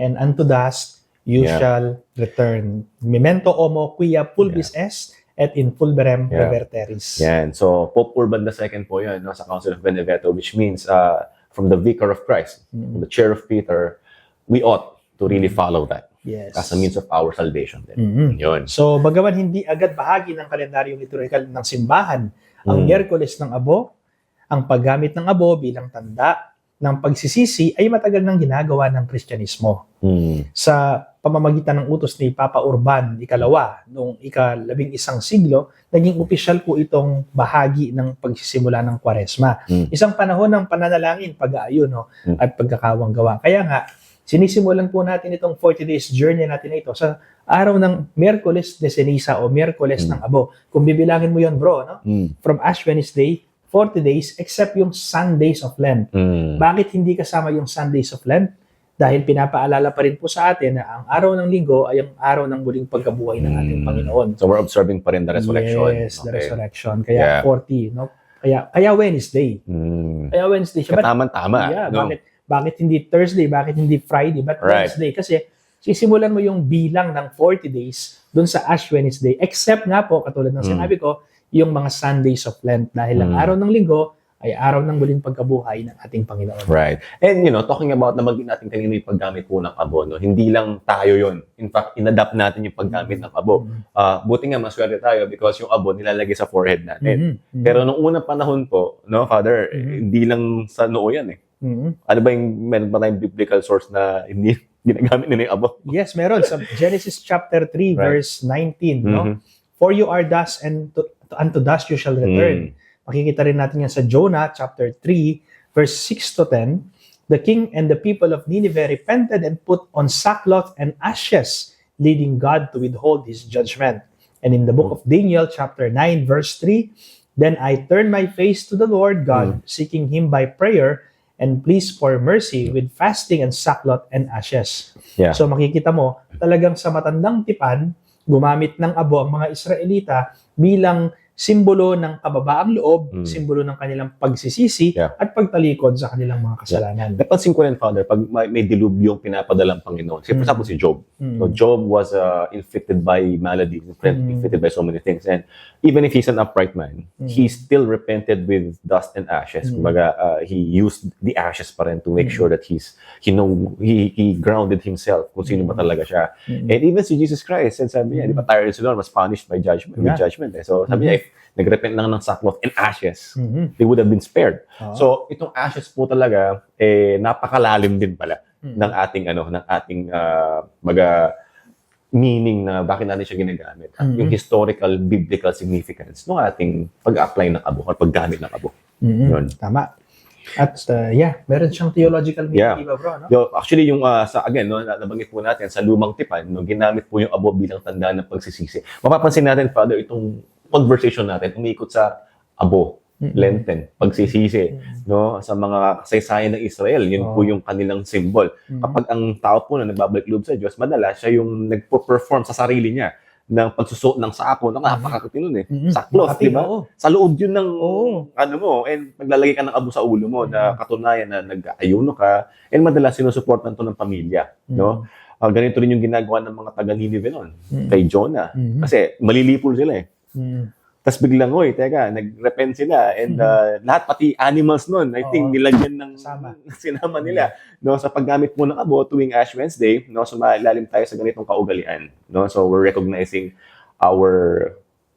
and unto dust you Yeah. shall return. Memento homo quia pulvis est, et in fulberem Yeah. reverteris. Yan. So, Pope Urban II po yun, no, sa Council of Beneveto, which means from the Vicar of Christ, from the chair of Peter, we ought to really follow that Yes. as a means of our salvation. Din. Mhm. Yun. So, bagaman hindi agad bahagi ng kalendaryong liturgical ng simbahan, ang Miyerkules ng Abo, ang paggamit ng abo bilang tanda ng pagsisisi ay matagal nang ginagawa ng Kristyanismo. Mm. Sa pamamagitan ng utos ni Papa Urban II noong ika-11 siglo, naging opisyal po itong bahagi ng pagsisimula ng Kwaresma. Isang panahon ng pananalangin, pag-aayuno at pagkakawanggawa. Kaya nga, sinisimulan po natin itong 40 days journey natin na ito sa araw ng Miyerkules de Ceniza o Miyerkules ng Abo. Kung bibilangin mo yon, bro, no? From Ash Wednesday, 40 days except yung Sundays of Lent. Bakit hindi kasama yung Sundays of Lent? Dahil pinapaalala pa rin po sa atin na ang araw ng linggo ay ang araw ng muling pagkabuhay ng ating Panginoon. So, we're observing pa rin the resurrection. Yes, the Okay. resurrection. Kaya Yeah. 40, no? Kaya Wednesday. Mm. Kaya Wednesday siya. But, Tama-tama. yeah, no? bakit hindi Thursday? Bakit hindi Friday? But Right. Wednesday? Kasi sisimulan mo yung bilang ng 40 days dun sa Ash Wednesday. Except nga po, katulad ng sinabi ko, yung mga Sundays of Lent. Dahil ang araw ng linggo ay araw ng muling pagkabuhay ng ating Panginoon. Right. And talking about nabanggit natin kanina yung paggamit po ng abo, no? Hindi lang tayo yon. In fact, inadapt natin yung paggamit ng abo. Buti nga maswerte tayo because yung abo nilalagay sa forehead natin. Pero nung unang panahon po, no, Father, hindi lang sa noo yan eh. Ano ba yung meron ba tayong biblical source na hindi ginagamit nila yung abo? Yes, meron. Sa Genesis chapter 3, Right. verse 19. No? For you are dust and unto dust you shall return. Makikita rin natin yan sa Jonah chapter 3, verse 6 to 10. The king and the people of Nineveh repented and put on sackcloth and ashes, leading God to withhold his judgment. And in the book of Daniel chapter 9, verse 3, then I turned my face to the Lord God, seeking him by prayer, and please for mercy with fasting and sackcloth and ashes. Yeah. So makikita mo, talagang sa matandang tipan, gumamit ng abo ang mga Israelita bilang simbolo ng kababaang loob, simbolo ng kanilang pagsisisi at pagtalikod sa kanilang mga kasalanan. Napansin ko rin, Father, pag may dilubyong pinapadalang Panginoon. For example, si Job. So Job was inflicted by malady, inflicted by so many things. And even if he's an upright man, he still repented with dust and ashes. Kumbaga, he used the ashes pa rin to make sure that he grounded himself kung sino ba talaga siya. And even si Jesus Christ, sabi niya, di ba tayo rin sila mas punished by judgment, with judgment. Eh. So sabi niya, if nagrepent lang ng sackcloth and ashes, they would have been spared. So itong ashes po talaga, napakalalim din pala ng ating meaning na bakit natin siya ginagamit. At yung historical, biblical significance ng ating pag-apply ng abo or paggamit ng abo. Yun. Tama. At meron siyang theological meaning, iba, bro, no? Actually, yung nabanggit po natin sa lumang tipan, ginamit po yung abo bilang tanda ng pagsisisi. Mapapansin natin, Father, itong conversation natin umiikot sa abo, Lenten, pagsisisi, no, sa mga kasaysayan ng Israel. Yun po yung kanilang symbol. Kapag ang tao po na nagbabalik loob sa Diyos, madalas siya yung nagpo-perform sa sarili niya ng pagsusuot ng sako. Napakakati nun eh. Sackcloth, di ba? Sa loob yun ng and maglalagay ka ng abo sa ulo mo na katunayan na nag-ayuno ka, and madalas sinusuportan to ng pamilya, no? Ganito rin yung ginagawa ng mga taga-Nineveh noon, kay Jonah. Kasi malilipol sila eh. Tapos biglang, teka, nag-repent sila. And lahat, pati animals nun, I think, nilagyan ng sinama nila. No, sa paggamit mo ng abo tuwing Ash Wednesday, no, so malalim tayo sa ganitong kaugalian. No? So we're recognizing our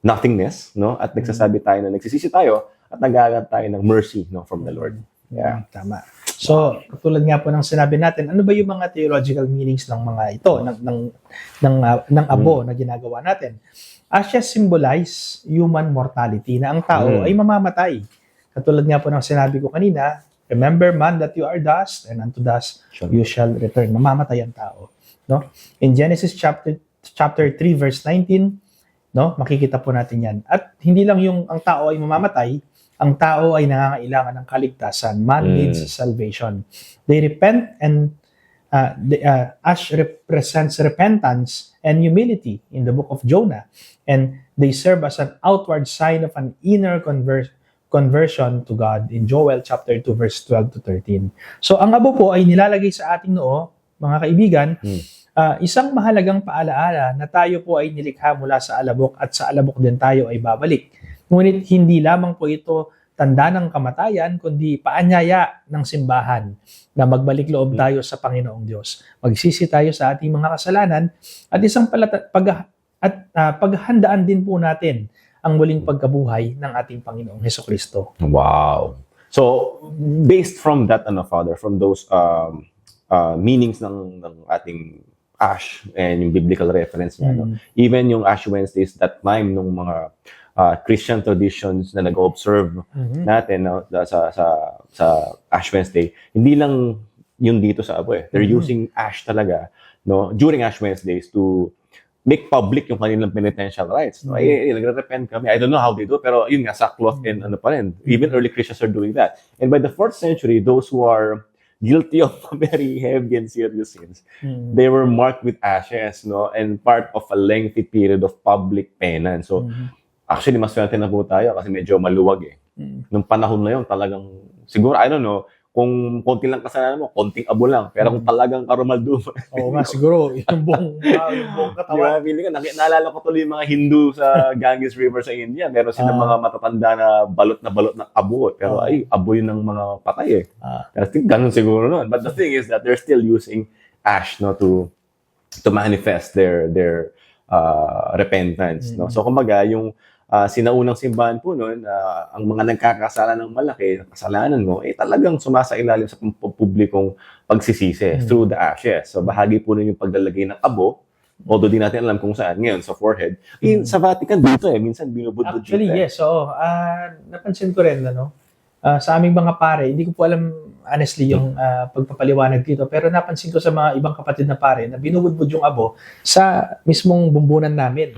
nothingness, no? At nagsasabi tayo na nagsisisi tayo at nag-aaral tayo ng mercy, no, from the Lord. Yeah. Tama. So, katulad nga po ng sinabi natin, ano ba yung mga theological meanings ng mga ito, ng abo na ginagawa natin? Ashes symbolize human mortality, na ang tao ay mamamatay. Katulad nga po ng sinabi ko kanina, Remember, man, that you are dust, and unto dust you shall return. Mamamatay ang tao. No? In Genesis chapter 3, verse 19, no, makikita po natin yan. At hindi lang yung ang tao ay mamamatay, ang tao ay nangangailangan ng kaligtasan. Man needs salvation. They repent, and ash represents repentance and humility in the book of Jonah. And they serve as an outward sign of an inner conversion to God in Joel chapter 2, verse 12 to 13. So ang abo po ay nilalagay sa ating noo, mga kaibigan, isang mahalagang paalaala na tayo po ay nilikha mula sa alabok at sa alabok din tayo ay babalik. Ngunit hindi lamang po ito tanda ng kamatayan, kundi paanyaya ng simbahan na magbalik loob tayo sa Panginoong Diyos. Magsisi tayo sa ating mga kasalanan at isang paghandaan din po natin ang muling pagkabuhay ng ating Panginoong Hesukristo. Wow. So, based from that, Father, from those meanings ng ating Ash and yung biblical reference niya, even yung Ash Wednesdays, that time nung mga Christian traditions na nag-observe natin sa Ash Wednesday, hindi lang yun dito sa abo eh. They're using ash talaga, no, during Ash Wednesdays to make public yung kanilang penitential rites. No? Nagre-repent kami. I don't know how they do, pero yun nga, sackcloth and ano pa rin. Even early Christians are doing that. And by the 4th century, those who are guilty of very heavy and serious sins, they were marked with ashes, no, and part of a lengthy period of public penance. So, actually, mas swerte na po tayo kasi medyo maluwag eh. Nung panahon na yun, talagang, siguro, I don't know, kung konti lang kasalanan mo, konting abo lang. Pero kung talagang karumalduman. Oo nga, siguro, yung buong katawan. Diba, naalala ko tuloy yung mga Hindu sa Ganges River sa India. Meron silang mga matatanda na balot ng abo. Pero ay, abo yun ng mga patay eh. I think ganun siguro nun. But the thing is that they're still using ash, no, to manifest their repentance. No? So, kumbaga, yung sinaunang simbahan po noon, ang mga nagkakasala ng malaki, kasalanan mo, talagang sumasailalim sa publikong pagsisisi through the ashes. So, bahagi po nun yung paglalagay ng abo, although di natin alam kung saan ngayon, sa forehead. Sa Vatican dito minsan binubudbud dito. Actually, yes. So, napansin ko rin, sa aming mga pare, hindi ko po alam honestly yung pagpapaliwanag dito, pero napansin ko sa mga ibang kapatid na pare na binubudbud yung abo sa mismong bumbunan namin.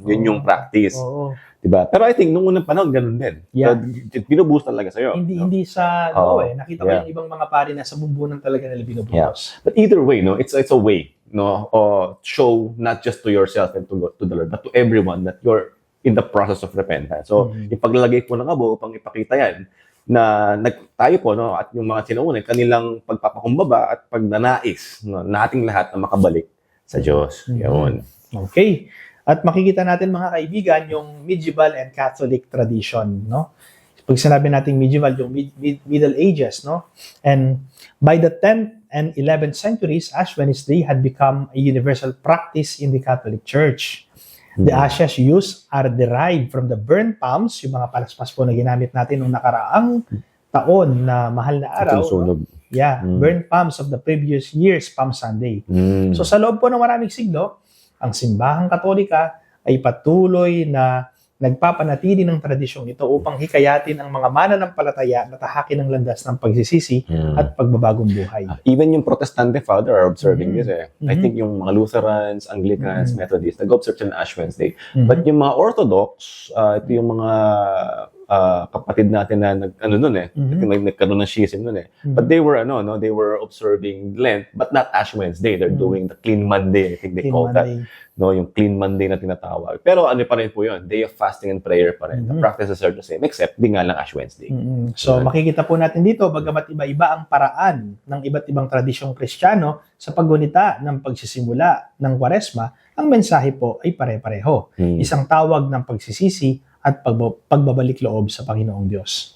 Yun yung practice. Oo. Diba? Pero I think, nung unang panahon, ganun din. Yeah. So, binubuhos talaga sa'yo. Hindi sa nakita ko yung ibang mga pare na sa bumbunan talaga nila binubuhos. But either way, no, it's a way, no, show not just to yourself and to the Lord, but to everyone that you're in the process of repentance. So, yung paglalagay po ng abo upang ipakita yan, na tayo po, no, at yung mga sinaunay, kanilang pagpapakumbaba at pagnanais, no, nating lahat na makabalik sa Diyos. Yun. Okay. At makikita natin, mga kaibigan, yung medieval and Catholic tradition, no? Pag sinabi natin medieval, yung Middle Ages, no? And by the 10th and 11th centuries, Ash Wednesday had become a universal practice in the Catholic Church. The ashes used are derived from the burnt palms, yung mga palaspas po na ginamit natin nung nakaraang taon na mahal na araw. Sunog. No? Yeah, burnt palms of the previous year's Palm Sunday. So sa loob po ng maraming siglo, ang simbahang Katolika ay patuloy na nagpapanatili ng tradisyong ito upang hikayatin ang mga mananampalataya na tahakin ng landas ng pagsisisi at pagbabagong buhay. Even yung Protestante, Father, are observing this eh. I think yung mga Lutherans, Anglicans, Methodists, nag-observe siya ng Ash Wednesday. But yung mga Orthodox, ito yung mga kapatid natin na nagkaroon ng schism nun eh. But they were they were observing Lent, but not Ash Wednesday. They're doing the Clean Monday, I think they call that. No, yung Clean Monday na tinatawag. Pero ano pa rin po yun, day of fasting and prayer pa rin. The practices are the same, except di nga lang Ash Wednesday. So makikita po natin dito, bagamat iba-iba ang paraan ng iba't ibang tradisyong Kristiyano sa paggunita ng pagsisimula ng Kwaresma, ang mensahe po ay pare-pareho. Isang tawag ng pagsisisi at pagbabalik loob sa Panginoong Diyos.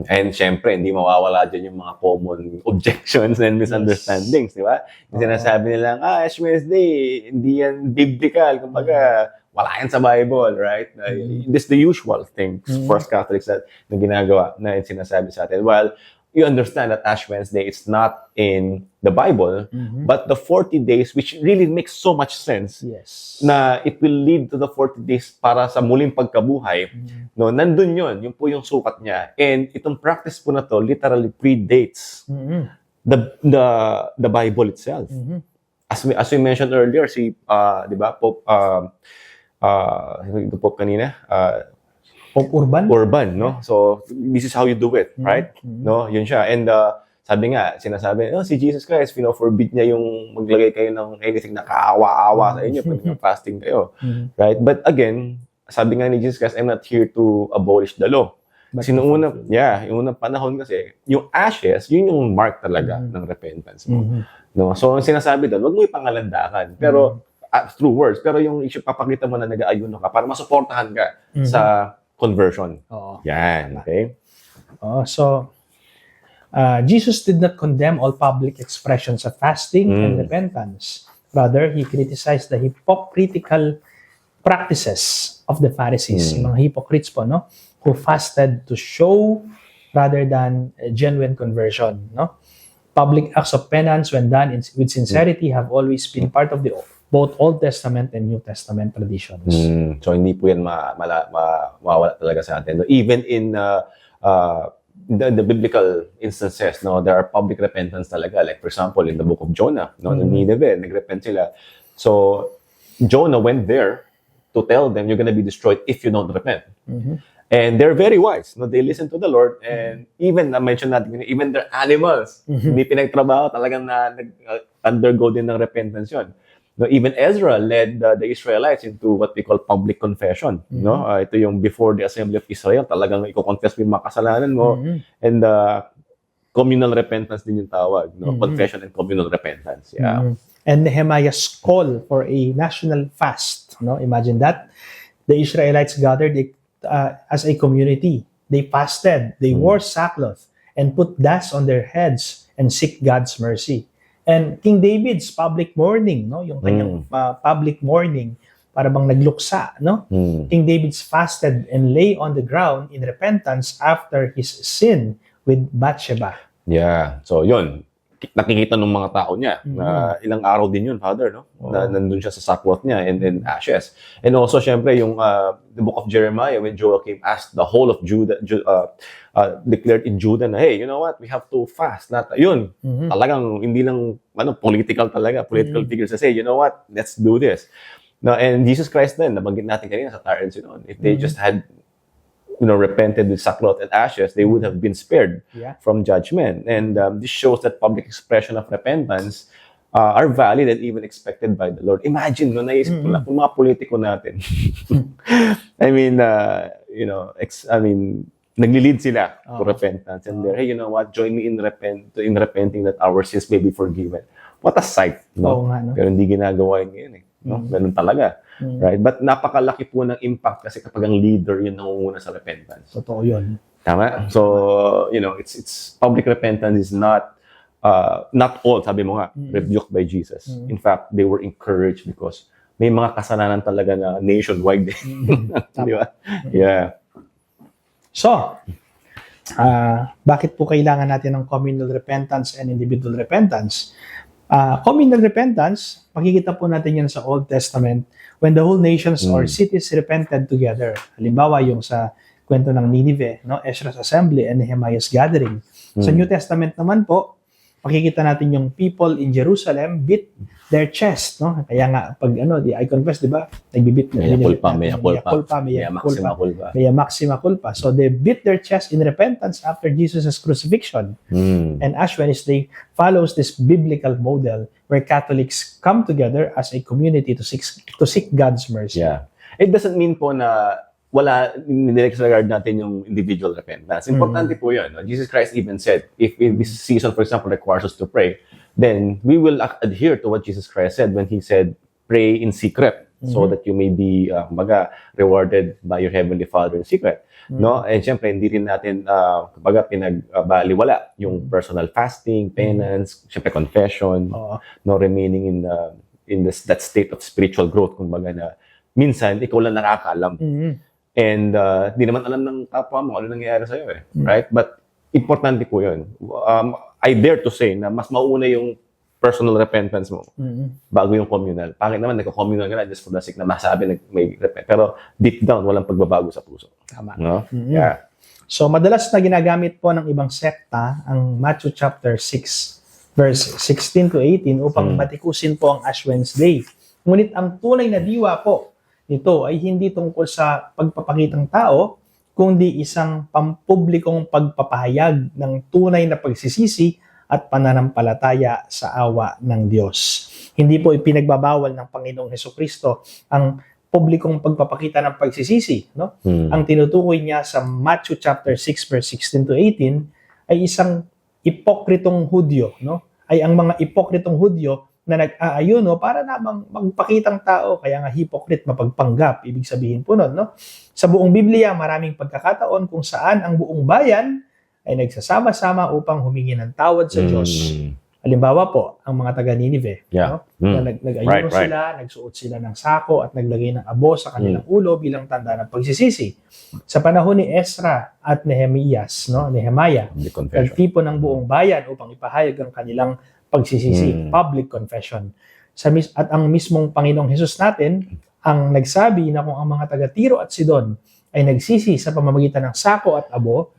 And syempre, hindi mawawala dyan yung mga common objections and misunderstandings, di ba? Yung sinasabi nila, Ash Wednesday, hindi yan biblical. Kumbaga, wala yan sa Bible, right? This is the usual thing for Catholics na ginagawa, na sinasabi sa atin. Well, you understand that Ash Wednesday is not in the Bible, but the 40 days, which really makes so much sense, Yes. na it will lead to the 40 days para sa muling pagkabuhay, no, nandun yun po yung sukat niya. And itong practice po na to literally predates the Bible itself. As we mentioned earlier, si, di ba, Pope, the Pope kanina, Pope Urban. Urban, no? So, this is how you do it, right? No, yun siya. And sabi nga, sinasabi, si Jesus Christ, forbid niya yung maglagay kayo ng anything na kaawa-awa sa inyo pag fasting kayo. Right? But again, sabi nga ni Jesus Christ, I'm not here to abolish the law. Kasi yung unang panahon kasi, yung ashes, yun yung mark talaga ng repentance mo. No? So, ang sinasabi doon, wag mo ipangalandakan. Pero, through words, pero yung issue, papakita mo na nag-aayuno ka para masuportahan ka sa conversion. Oo. Yan, okay? So, Jesus did not condemn all public expressions of fasting and repentance. Rather, he criticized the hypocritical practices of the Pharisees, yung mga hypocrites po, no? Who fasted to show rather than genuine conversion, no? Public acts of penance when done with sincerity have always been part of both Old Testament and New Testament traditions. So, hindi po yan mawawala talaga sa atin. Even in the biblical instances, no, there are public repentance talaga. Like, for example, in the book of Jonah, no, in Nineveh, nagrepent sila. So, Jonah went there to tell them, you're gonna be destroyed if you don't repent. And they're very wise. No? They listen to the Lord. And even, na-mention natin, even their animals, hindi pinagtrabaho, talagang undergo din ng repentance yun. No, even Ezra led the Israelites into what we call public confession. No, ito yung before the assembly of Israel, talagang i-confess mo yung mga kasalanan mo, and communal repentance din yung tawag. No, confession and communal repentance. Yeah. And Nehemiah's call for a national fast. No, imagine that the Israelites gathered as a community. They fasted, they wore sackcloth, and put dust on their heads and seek God's mercy. And King David's public mourning, no, yung kanyang public mourning, para bang nagluksa, no? King David's fasted and lay on the ground in repentance after his sin with Bathsheba. Yeah. So, yun. Nakikita ng mga tao niya na ilang araw din yun, Father, no? Na nandun siya sa sackcloth niya and ashes. And also, syempre, yung the book of Jeremiah, when Joachim asked the whole of Judah, declared in Judah na, hey, you know what? We have to fast. Yun, talagang hindi lang political talaga. Political figures na say, you know what? Let's do this. No, and Jesus Christ din, nabanggit natin kanina sa Tyre and Sidon. If they just had repented with sackcloth and ashes, they would have been spared from judgment. And this shows that public expression of repentance are valid and even expected by the Lord. Imagine, naisip ko lang, kung mga politiko natin. I mean, nagli-lead sila to repentance. And they're, hey, you know what? Join me in repenting that our sins may be forgiven. What a sight, no? Oo nga, no? Pero hindi ginagawa yun ngayon, eh. No? Ganun talaga. Right? But napakalaki po ng impact kasi kapag ang leader yun nangunguna sa repentance. Totoo yun. Tama? So, it's public repentance is not all, sabi mo nga, rebuked by Jesus. In fact, they were encouraged because may mga kasalanan talaga na nationwide din. Di ba? Yeah. So, bakit po kailangan natin ng communal repentance and individual repentance? Communal repentance, makikita po natin yan sa Old Testament when the whole nations or cities repented together. Halimbawa, yung sa kwento ng Nineveh, no? Ezra's assembly and Nehemiah's gathering. Sa New Testament naman po, makikita natin yung people in Jerusalem beat their chest, no? Kaya nga, pag I confess, di ba? Nagbibit na. Mea maxima culpa. So they beat their chest in repentance after Jesus' crucifixion. And Ash Wednesday follows this biblical model where Catholics come together as a community to seek God's mercy. Yeah. It doesn't mean po na wala, disregard natin yung individual repentance. Importante po yun. No? Jesus Christ even said, if this season, for example, requires us to pray, then we will adhere to what Jesus Christ said when He said, pray in secret so that you may be rewarded by your Heavenly Father in secret. No? And syempre, hindi rin natin pinagbaliwala yung personal fasting, penance, syempre confession, no, remaining in that state of spiritual growth, kumbaga na minsan, ikaw lang nakakaalam. And di naman alam ng kapwa mo ano nangyayari sa'yo, eh. Right? But importante po yun. I dare to say na mas mauna yung personal repentance mo bago yung communal. Pangit naman, nagka-communal ka na just for the sake na masabi na may repent. Pero deep down, walang pagbabago sa puso. Tama. No? Yeah. So, madalas na ginagamit po ng ibang sekta ang Matthew chapter 6, verse 16 to 18 upang batikusin po ang Ash Wednesday. Ngunit ang tunay na diwa po nito ay hindi tungkol sa pagpapakitang tao, kundi isang pampublikong pagpapahayag ng tunay na pagsisisi at pananampalataya sa awa ng Diyos. Hindi po ipinagbabawal ng Panginoong Hesukristo ang publikong pagpapakita ng pagsisisi, no? Ang tinutukoy niya sa Matthew chapter 6 verse 16 to 18 ay isang ipokritong Hudyo, no? Ay ang mga ipokritong Hudyo na nag-aayuno para namang magpakitang tao, kaya nga hypocrite, mapagpanggap, ibig sabihin po nun, no? Sa buong Biblia, maraming pagkakataon kung saan ang buong bayan ay nagsasama-sama upang humingi ng tawad sa Diyos. Halimbawa po, ang mga taga Ninive, Yeah. no? Na nag-ayuno sila, nagsuot sila ng sako at naglagay ng abo sa kanilang ulo bilang tanda ng pagsisisi. Sa panahon ni Ezra at Nehemiah, The confession. nagtipon ng buong bayan upang ipahayag ang kanilang pagsisisi, public confession. At ang mismong Panginoong Hesus natin ang nagsabi na kung ang mga taga Tiro at Sidon ay nagsisi sa pamamagitan ng sako at abo,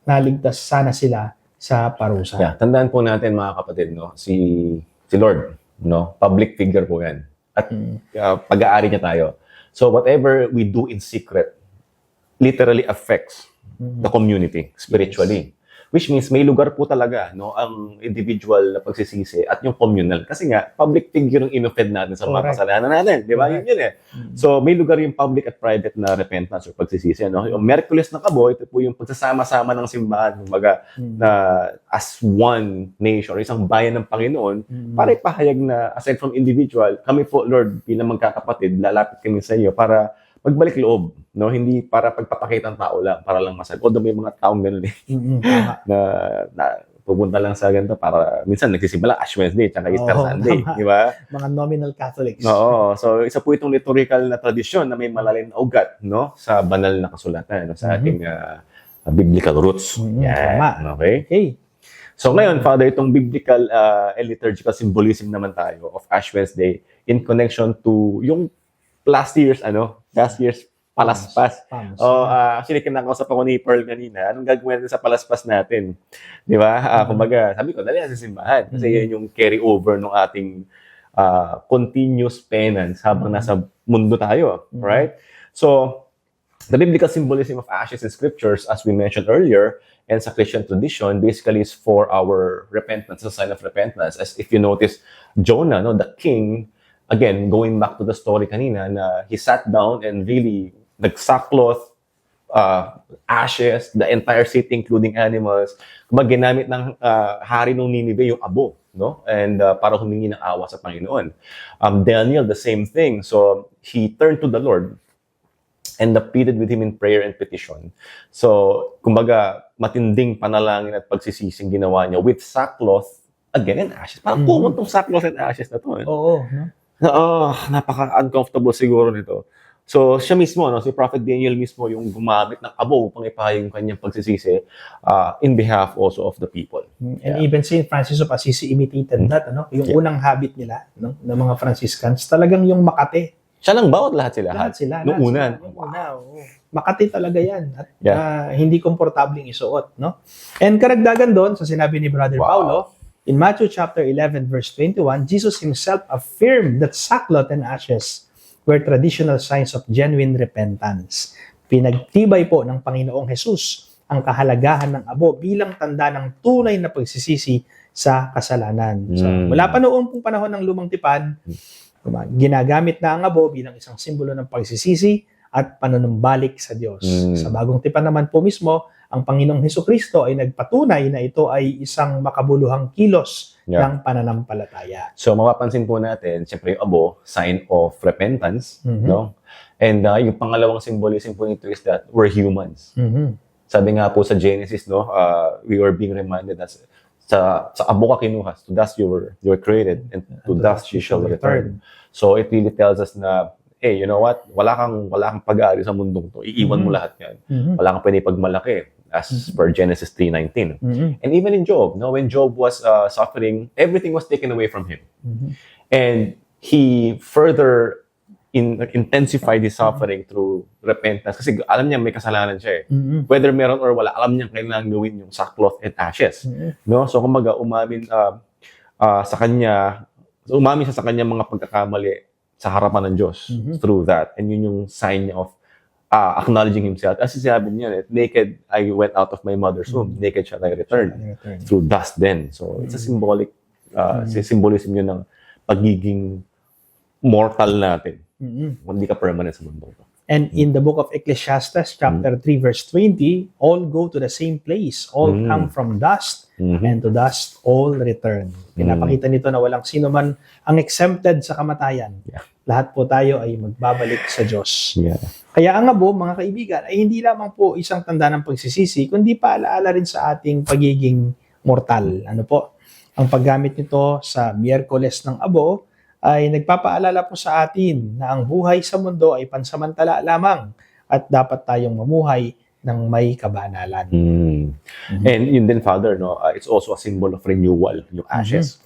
naligtas sana sila sa parusa. Yeah, tandaan po natin mga kapatid, no, si Lord, no, public figure po 'yan. At pag-aari niya tayo. So whatever we do in secret literally affects the community spiritually. Which means may lugar po talaga, no, ang individual na pagsisisi at yung communal. Kasi nga, public figure yung inoffend natin sa mga kasalanan natin. Di ba? Yun eh. So, may lugar yung public at private na repentance or pagsisisi. No? Yung Miyerkules na Kabo, ito po yung pagsasama-sama ng simbahan, kumbaga, na as one nation or isang bayan ng Panginoon, para ipahayag na, aside from individual, kami po, Lord, bilang magkakapatid, lalapit kami sa iyo para magbalik loob, no? Hindi para pagpapakita ng tao lang, para lang masag. Although may mga taong gano'n eh, na pupunta lang sa ganito para, minsan nagsisimba lang Ash Wednesday, tsaka Easter Sunday, di ba? Mga nominal Catholics. Oo. So, isa po itong liturgical na tradisyon na may malalim na ugat, no? Sa banal na kasulatan, no? Sa ating biblical roots. Yan. Okay? So, ngayon, Father, itong biblical and liturgical symbolism naman tayo of Ash Wednesday in connection to yung last year's palaspas. Actually, kinakausap ako ni Pearl kanina, anong gagawin natin sa palaspas natin? Di ba? Kumbaga, sabi ko, dali na sa simbahan. Kasi yan yung carry over ng ating continuous penance habang nasa mundo tayo. Right? So, the biblical symbolism of ashes in scriptures, as we mentioned earlier, and sa Christian tradition, basically is for our repentance, a sign of repentance. As if you notice, Jonah, no, the king, again, going back to the story kanina, na he sat down and really nag-sackcloth, ashes, the entire city, including animals. Kumbaga, ginamit ng hari ng Ninive yung abo, no? And para humingi ng awa sa Panginoon. Daniel, the same thing. So, he turned to the Lord and pleaded with him in prayer and petition. So, kumbaga, matinding panalangin at pagsisising ginawa niya with sackcloth, again, and ashes. Parang pumuntong sackcloth and ashes na to. Oo. Napaka-uncomfortable siguro nito. So, siya mismo, no, si Prophet Daniel mismo yung gumamit ng abo upang ipahayag yung kanyang pagsisisi in behalf also of the people. And even St. Francis of Assisi imitated that, ano? Yung unang habit nila, no, ng mga Franciscans, talagang yung Makati. Siya lang ba o lahat sila? Lahat sila. Noong una. Makati talaga yan. At hindi komportabling isuot, no? And karagdagan doon, sa sinabi ni Brother Paulo, in Matthew chapter 11, verse 21, Jesus himself affirmed that sackcloth and ashes were traditional signs of genuine repentance. Pinagtibay po ng Panginoong Jesus ang kahalagahan ng abo bilang tanda ng tunay na pagsisisi sa kasalanan. So, mula pa noong pong panahon ng Lumang Tipan, ginagamit na ang abo bilang isang simbolo ng pagsisisi at panunumbalik sa Diyos. Sa Bagong Tipan naman po mismo, ang Panginoong Hesukristo ay nagpatunay na ito ay isang makabuluhang kilos ng pananampalataya. So, mapapansin po natin, siyempre yung abo, sign of repentance, no? And yung pangalawang symbolism po nito is that we're humans. Sabi nga po sa Genesis, no, we were being reminded that sa abo ka kinuha, to dust you were created, and to dust you shall return. So, it really tells us na, hey, you know what? Wala kang pag-aari sa mundong to. Iiwan mo lahat yan. Wala kang pwede pagmalaki. as per Genesis 3:19. Mhm. And even in Job, no, when Job was suffering, everything was taken away from him. And he further intensified his suffering through repentance. Kasi alam niya may kasalanan siya eh. Whether meron or wala, alam niya kailangan gawin yung sackcloth and ashes. No? So kumbaga, umamin siya sa kanya mga pagkakamali sa harapan ng Diyos through that. And yun yung sign niya of acknowledging himself. As sinabi niya, naked I went out of my mother's womb. Naked shall I return. Through dust then. So it's a symbolic, symbolism yun ng pagiging mortal natin. Hindi ka permanent sa mundo. And in the book of Ecclesiastes, chapter 3, verse 20, all go to the same place. All come from dust, and to dust all return. Pinapakita nito na walang sino man ang exempted sa kamatayan. Yeah. Lahat po tayo ay magbabalik sa Diyos. Yeah. Kaya ang abo, mga kaibigan, ay hindi lamang po isang tanda ng pagsisisi, kundi paalaala rin sa ating pagiging mortal. Ano po? Ang paggamit nito sa Miyerkules ng Abo ay nagpapaalala po sa atin na ang buhay sa mundo ay pansamantala lamang at dapat tayong mamuhay ng may kabanalan. And yun din, Father, no, it's also a symbol of renewal, yung ashes.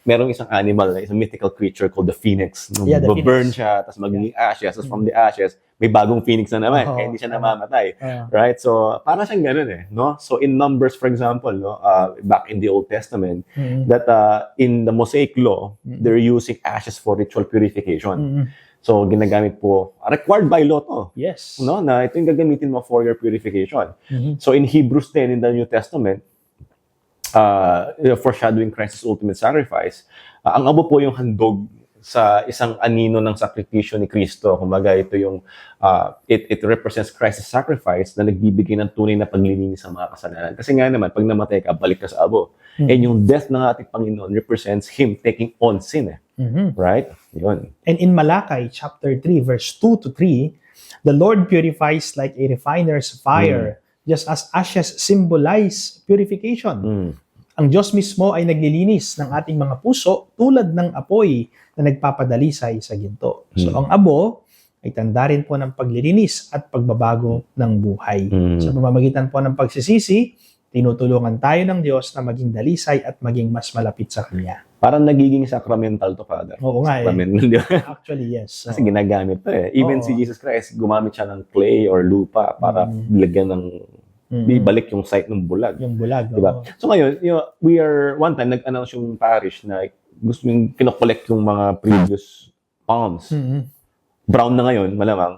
Merong isang animal, isang mythical creature called the phoenix. Yeah, the Burn phoenix. siya, tapos magiging ashes, tapos from the ashes, may bagong phoenix na naman, kaya hindi siya namamatay. Right? So, para siyang ganun eh. No? So, in Numbers, for example, no, back in the Old Testament, that in the Mosaic Law, they're using ashes for ritual purification. So, ginagamit po, required by law to. Yes. No, na ito yung gagamitin mo for your purification. So, in Hebrews 10, in the New Testament, foreshadowing Christ's ultimate sacrifice, ang abo po yung handog sa isang anino ng sakripisyo ni Kristo. Kumbaga, ito yung, it represents Christ's sacrifice na nagbibigay ng tunay na paglilinis sa mga kasalanan. Kasi nga naman, pag namatay ka, balik ka sa abo. And yung death ng ating Panginoon represents Him taking on sin. Right? Yun. And in Malachi chapter 3, verse 2 to 3, the Lord purifies like a refiner's fire, just as ashes symbolize purification. Ang Diyos mismo ay naglilinis ng ating mga puso tulad ng apoy na nagpapadalisay sa ginto. So ang abo ay tanda rin po ng paglilinis at pagbabago ng buhay. Sa pamamagitan po ng pagsisisi, tinutulungan tayo ng Diyos na maging dalisay at maging mas malapit sa Kanya. Parang nagiging sacramental to, Father. Oo nga eh. Sacramental, di ba? Actually, yes. Kasi ginagamit to eh. Even si Jesus Christ, gumamit siya ng clay or lupa para lagyan ng ibalik yung site ng bulag. Yung bulag. Diba? So ngayon, we are, one time, nag-announce yung parish na gusto yung kinokollect yung mga previous palms. Brown na ngayon, malamang.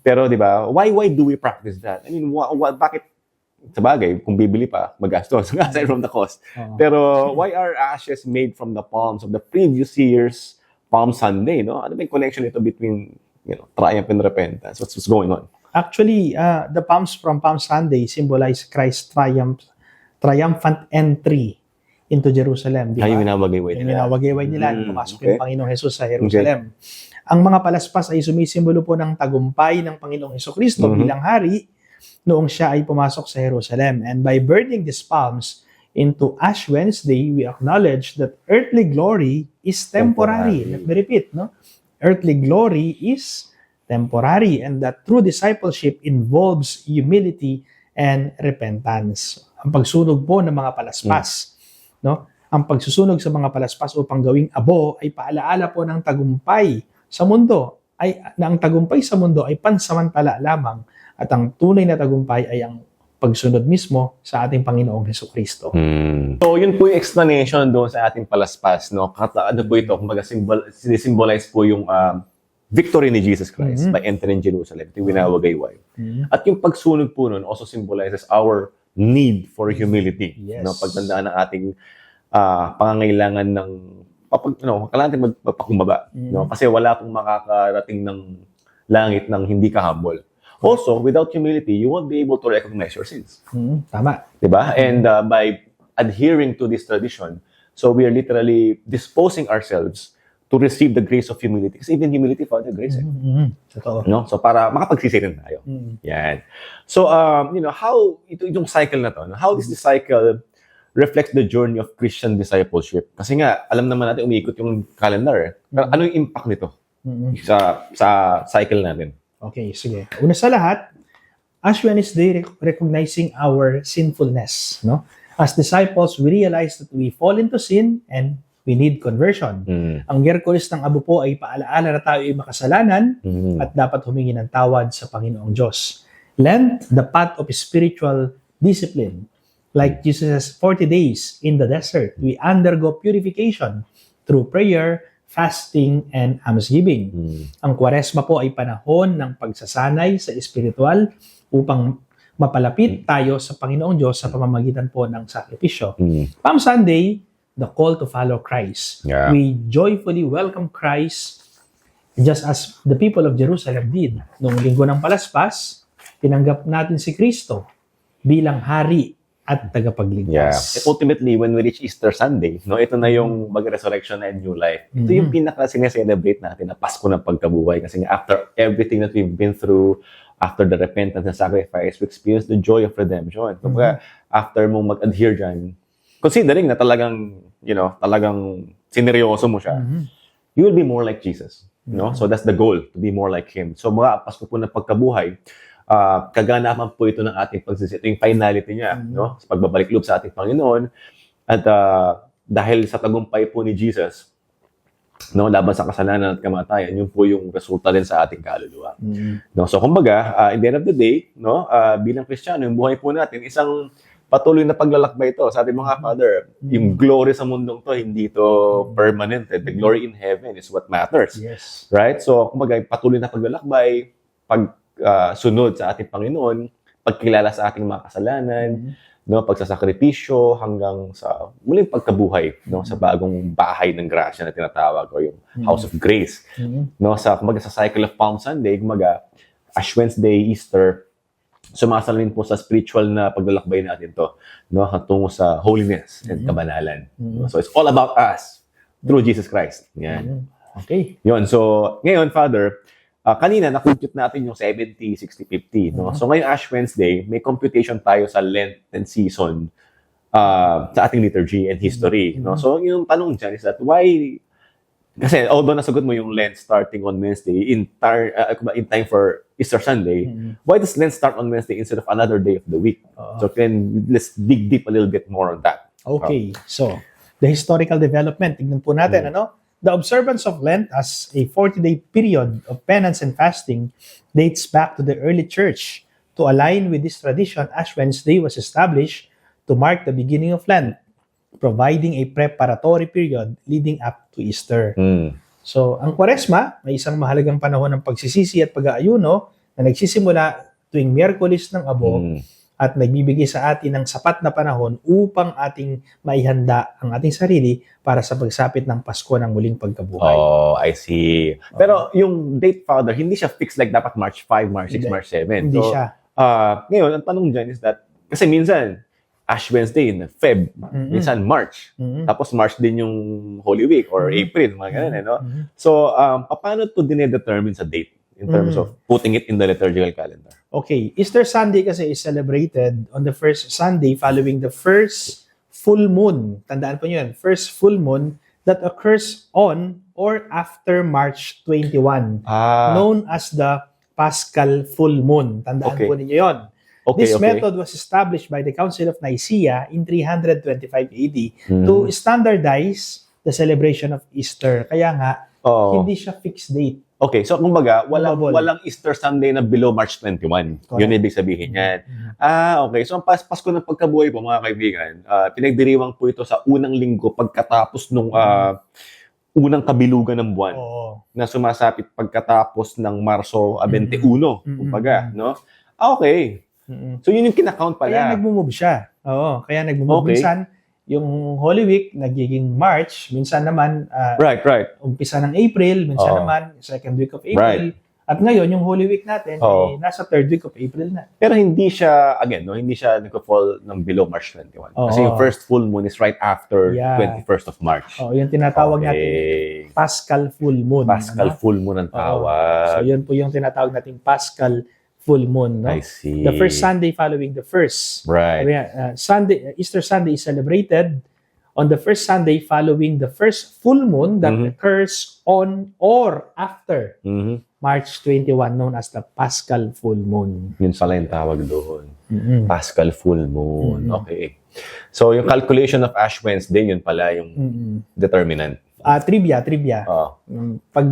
Pero di ba, why do we practice that? I mean, bakit, sa bagay, kung bibili pa, magastos, aside from the cost. Pero why are ashes made from the palms of the previous year's Palm Sunday? No? Ano ba yung connection ito between triumph and repentance? What's going on? Actually, the palms from Palm Sunday symbolize Christ's triumphant entry into Jerusalem. Di ba? Yung minawagayway Yung nila. minawagayway nila, pumasok yung Panginoong Jesus sa Jerusalem. Ang mga palaspas ay sumisimbolo po ng tagumpay ng Panginoong Jesucristo bilang hari noong siya ay pumasok sa Jerusalem. And by burning these palms into Ash Wednesday, we acknowledge that earthly glory is temporary. Let me repeat, no? Earthly glory is temporary, and that true discipleship involves humility and repentance. Ang pagsunog po ng mga palaspas, no? Ang pagsusunog sa mga palaspas upang gawing abo ay paalaala po ng tagumpay sa mundo, na ang tagumpay sa mundo ay pansamantala lamang at ang tunay na tagumpay ay ang pagsunod mismo sa ating Panginoong Hesukristo. So, yun po yung explanation doon sa ating palaspas, no? Ano po ito? Kumbaga, symbolize po yung victory ni Jesus Christ by entering Jerusalem. Ito yung winawagayway. At yung pagsunog po nun also symbolizes our need for humility. Yes. No? Pagtandaan ng ating pangangailangan ng kailangan natin magpakumbaba. No? Kasi wala pong makakarating ng langit ng hindi ka humble. Also, without humility, you won't be able to recognize your sins. Tama. Diba? And by adhering to this tradition, so we are literally disposing ourselves to receive the grace of humility. Kasi even humility, Father, grace. Totoo. No? So, para makapagsisi rin tayo. Yan. So, how, itong cycle na to, how does this cycle reflects the journey of Christian discipleship? Kasi nga, alam naman natin, umiikot yung calendar. Pero ano yung impact nito sa cycle natin? Okay, sige. Una sa lahat, Ash Wednesday recognizing our sinfulness, no? As disciples, we realize that we fall into sin and we need conversion. Ang Miyerkules ng Abo po ay paalaala na tayo ay makasalanan at dapat humingi ng tawad sa Panginoong Diyos. Lent, the path of spiritual discipline. Like Jesus' 40 days in the desert, we undergo purification through prayer, fasting, and almsgiving. Ang Kwaresma po ay panahon ng pagsasanay sa espiritual upang mapalapit tayo sa Panginoong Diyos sa pamamagitan po ng sakripisyo. Palm Sunday, the call to follow Christ. Yeah. We joyfully welcome Christ just as the people of Jerusalem did. Noong linggo ng Palaspas, tinanggap natin si Kristo bilang hari at Yeah. tagapagligtas. Ultimately, when we reach Easter Sunday, no, ito na yung mag-resurrection and new life. Ito yung pinaka-sineselebrate natin na Pasko ng pagkabuhay. Kasi after everything that we've been through, after the repentance and sacrifice, we experience the joy of redemption. Kumbaga, after mong mag-adhere dyan, considering na talagang, talagang sineryoso mo siya, you will be more like Jesus. No? So that's the goal, to be more like Him. So mga Pasko po ng pagkabuhay, kaganapan po ito ng ating pagsisisi. Ito yung finality niya, no? Sa pagbabalik loob sa ating Panginoon. At dahil sa tagumpay po ni Jesus, no, laban sa kasalanan at kamatayan, yun po yung resulta din sa ating kaluluwa. No? So kumbaga, in the end of the day, no, bilang Kristiyano, yung buhay po natin, isang patuloy na paglalakbay ito. Sabi mo nga, Father, yung glory sa mundong to, hindi to permanent. The glory in heaven is what matters. Yes. Right? So, kumbaga, patuloy na paglalakbay, sunod sa ating Panginoon, pagkilala sa ating mga kasalanan, no, pagsasakripisyo hanggang sa muling pagkabuhay, no, sa bagong bahay ng grasya na tinatawag o yung House of Grace. No, kumbaga sa cycle of Palm Sunday, kumbaga Ash Wednesday, Easter, sumasalamin po sa spiritual na paglalakbay natin to, no, tungo sa holiness and kabanalan. No? So it's all about us through Jesus Christ. Yan. Okay. Yun. So, ngayon, Father, kanina na-compute natin yung 70, 60, 50. No? So, ngayon Ash Wednesday, may computation tayo sa Lenten season sa ating liturgy and history. No? So, yung tanong dyan is that why, kasi although nasagot mo yung Lent starting on Wednesday in time for Easter Sunday, why does Lent start on Wednesday instead of another day of the week? So, let's dig deep a little bit more on that. Okay. So, the historical development, tignan po natin, The observance of Lent as a 40-day period of penance and fasting dates back to the early church. To align with this tradition, Ash Wednesday was established to mark the beginning of Lent, providing a preparatory period leading up to Easter. So, ang Kwaresma, may isang mahalagang panahon ng pagsisisi at pag-aayuno na nagsisimula tuwing Miyerkules ng Abo at nagbibigay sa atin ng sapat na panahon upang ating maihanda ang ating sarili para sa pagsapit ng Pasko ng muling pagkabuhay. Oh, I see. Pero yung date, Father, hindi siya fixed like dapat March 5, March 6, March 7. Hindi So, siya. Ngayon, ang tanong dyan is that, kasi minsan, Ash Wednesday in Feb, minsan March. Tapos March din yung Holy Week or April, mga ganun, no? So, paano to dinedetermine sa date in terms of putting it in the liturgical calendar? Okay, Easter Sunday kasi is celebrated on the first Sunday following the first full moon. Tandaan po nyo yan, first full moon that occurs on or after March 21, known as the Paschal full moon. Tandaan po ninyo yon. This method was established by the Council of Nicaea in 325 AD to standardize the celebration of Easter. Kaya nga, hindi siya fixed date. Okay, so kumbaga, walang Easter Sunday na below March 21. Correct. Yun ibig sabihin yan. Okay. So ang Pasko ng pagkabuhay po, mga kaibigan, pinagdiriwang po ito sa unang linggo pagkatapos nung unang kabilugan ng buwan na sumasapit pagkatapos ng Marso 21. Kumbaga, no? Okay. So yun yung kinakount pala. Kaya nagmumove siya. Oo, kaya nagmumove. Okay. Minsan, yung Holy Week nagiging March, minsan naman Right. umpisa ng April, minsan naman second week of April. At ngayon, yung Holy Week natin, nasa third week of April na. Pero hindi siya, again, no, hindi siya nagko-fall ng below March 21. Kasi yung first full moon is right after 21st of March. Yung tinatawag natin Paschal full moon. Paschal full moon ang tawag. So yun po yung tinatawag nating Paschal full moon. No? I see. The first Sunday following the first. Right. Easter Sunday is celebrated on the first Sunday following the first full moon that occurs on or after March 21, known as the Paschal Full Moon. Yun pala yung tawag doon. Mm-mm. Paschal Full Moon. Mm. Okay. So, yung calculation of Ash Wednesday, yun pala yung Mm-mm. determinant. Trivia. Oh. Pag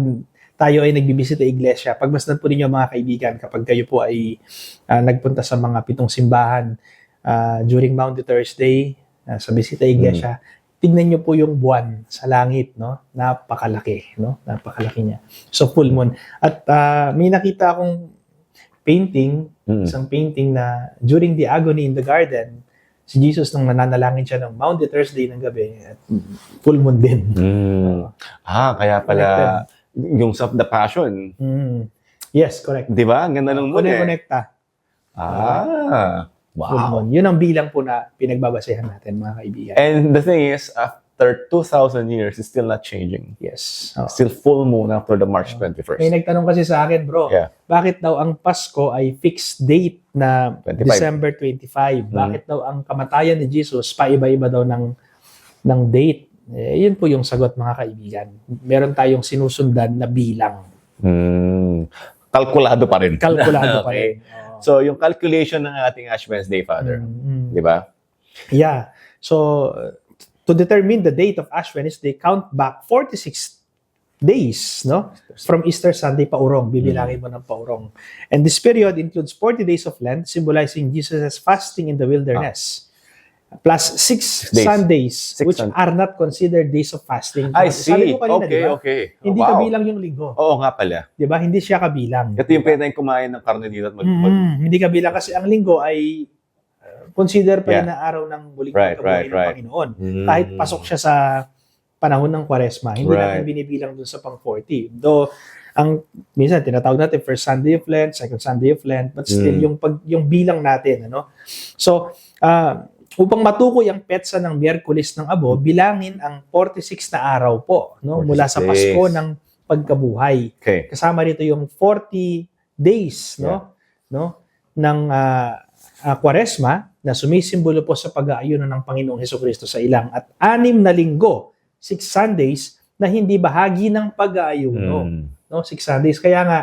tayo ay nagbibisita iglesia, pagmasdan po ninyo mga kaibigan, kapag kayo po ay nagpunta sa mga 7 simbahan during Maundy Thursday, sa bisita iglesia, tignan nyo po yung buwan sa langit, no? Napakalaki, no? Napakalaki niya. So, full moon. At may nakita akong painting, isang painting na during the agony in the garden, si Jesus nung nananalangin siya ng Maundy Thursday ng gabi, at full moon din. Kaya pala yung of the Passion. Yes, correct. Di ba? Ang ganda ng moon eh. Connecta. Full Wow. moon. Yun ang bilang po na pinagbabasehan natin, mga kaibigan. And the thing is, after 2,000 years, it's still not changing. Yes. Still full moon after the March 21st. May nagtanong kasi sa akin, bro, Yeah. bakit daw ang Pasko ay fixed date na 25? December 25? Bakit daw ang kamatayan ni Jesus paiba-iba daw ng date? Yun po yung sagot, mga kaibigan. Meron tayong sinusundan na bilang. Kalkulado pa rin. Kalkulado pa Okay. rin. Oo. So, yung calculation ng ating Ash Wednesday, Father, di ba? Yeah. So, to determine the date of Ash Wednesday, count back 46 days, no? From Easter Sunday paurong, bibilangin mo ng paurong. And this period includes 40 days of Lent, symbolizing Jesus' fasting in the wilderness. Plus 6 days. Sundays, which Sundays. are not considered days of fasting. I see. Sabi ko kanina, Okay, di ba? okay. Hindi Wow. kabilang yung linggo. Oo nga pala. Di ba? Hindi siya kabilang. Ito yung pwede tayong kumain ng karne dito at Hindi kabilang kasi ang linggo ay consider pa rin Yeah. na araw ng muling Right, pagkabuhay ng right. Panginoon. Kahit pasok siya sa panahon ng Kwaresma, hindi Right. natin binibilang dun sa pang 40. Though, minsan tinatawag natin first Sunday of Lent, second Sunday of Lent, but still yung bilang natin, ano? So, upang matukoy ang petsa ng Miyerkules ng Abo, bilangin ang 46 na araw po, no? Mula sa 46. Pasko ng pagkabuhay. Okay. Kasama rito yung 40 days, no? Ng Kwaresma na sumisimbolo po sa pag-aayuno ng Panginoong Hesukristo sa ilang, at 6 na linggo, 6 Sundays na hindi bahagi ng pag-aayuno. No, 6 Sundays. Kaya nga,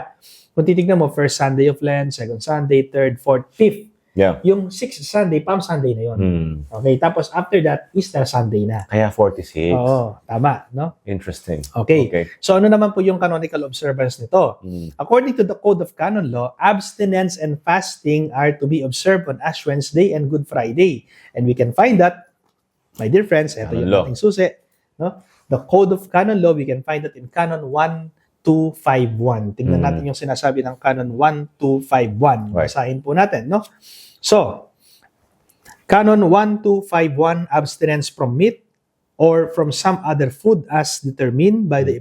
kung titignan mo, first Sunday of Lent, second Sunday, third, fourth, fifth, Yeah. yung 6th Sunday, Palm Sunday na yun. Okay, tapos after that, Easter Sunday na. Kaya 46. Oo, tama, no? Interesting. Okay. So ano naman po yung canonical observance nito? According to the Code of Canon Law, abstinence and fasting are to be observed on Ash Wednesday and Good Friday. And we can find that, my dear friends, ito Canon yung Law. ating susi, no? The Code of Canon Law, we can find that in Canon 1251. Tingnan natin yung sinasabi ng Canon 1251. Right. Basahin po natin, no? So, Canon 1251, abstinence from meat or from some other food as determined by the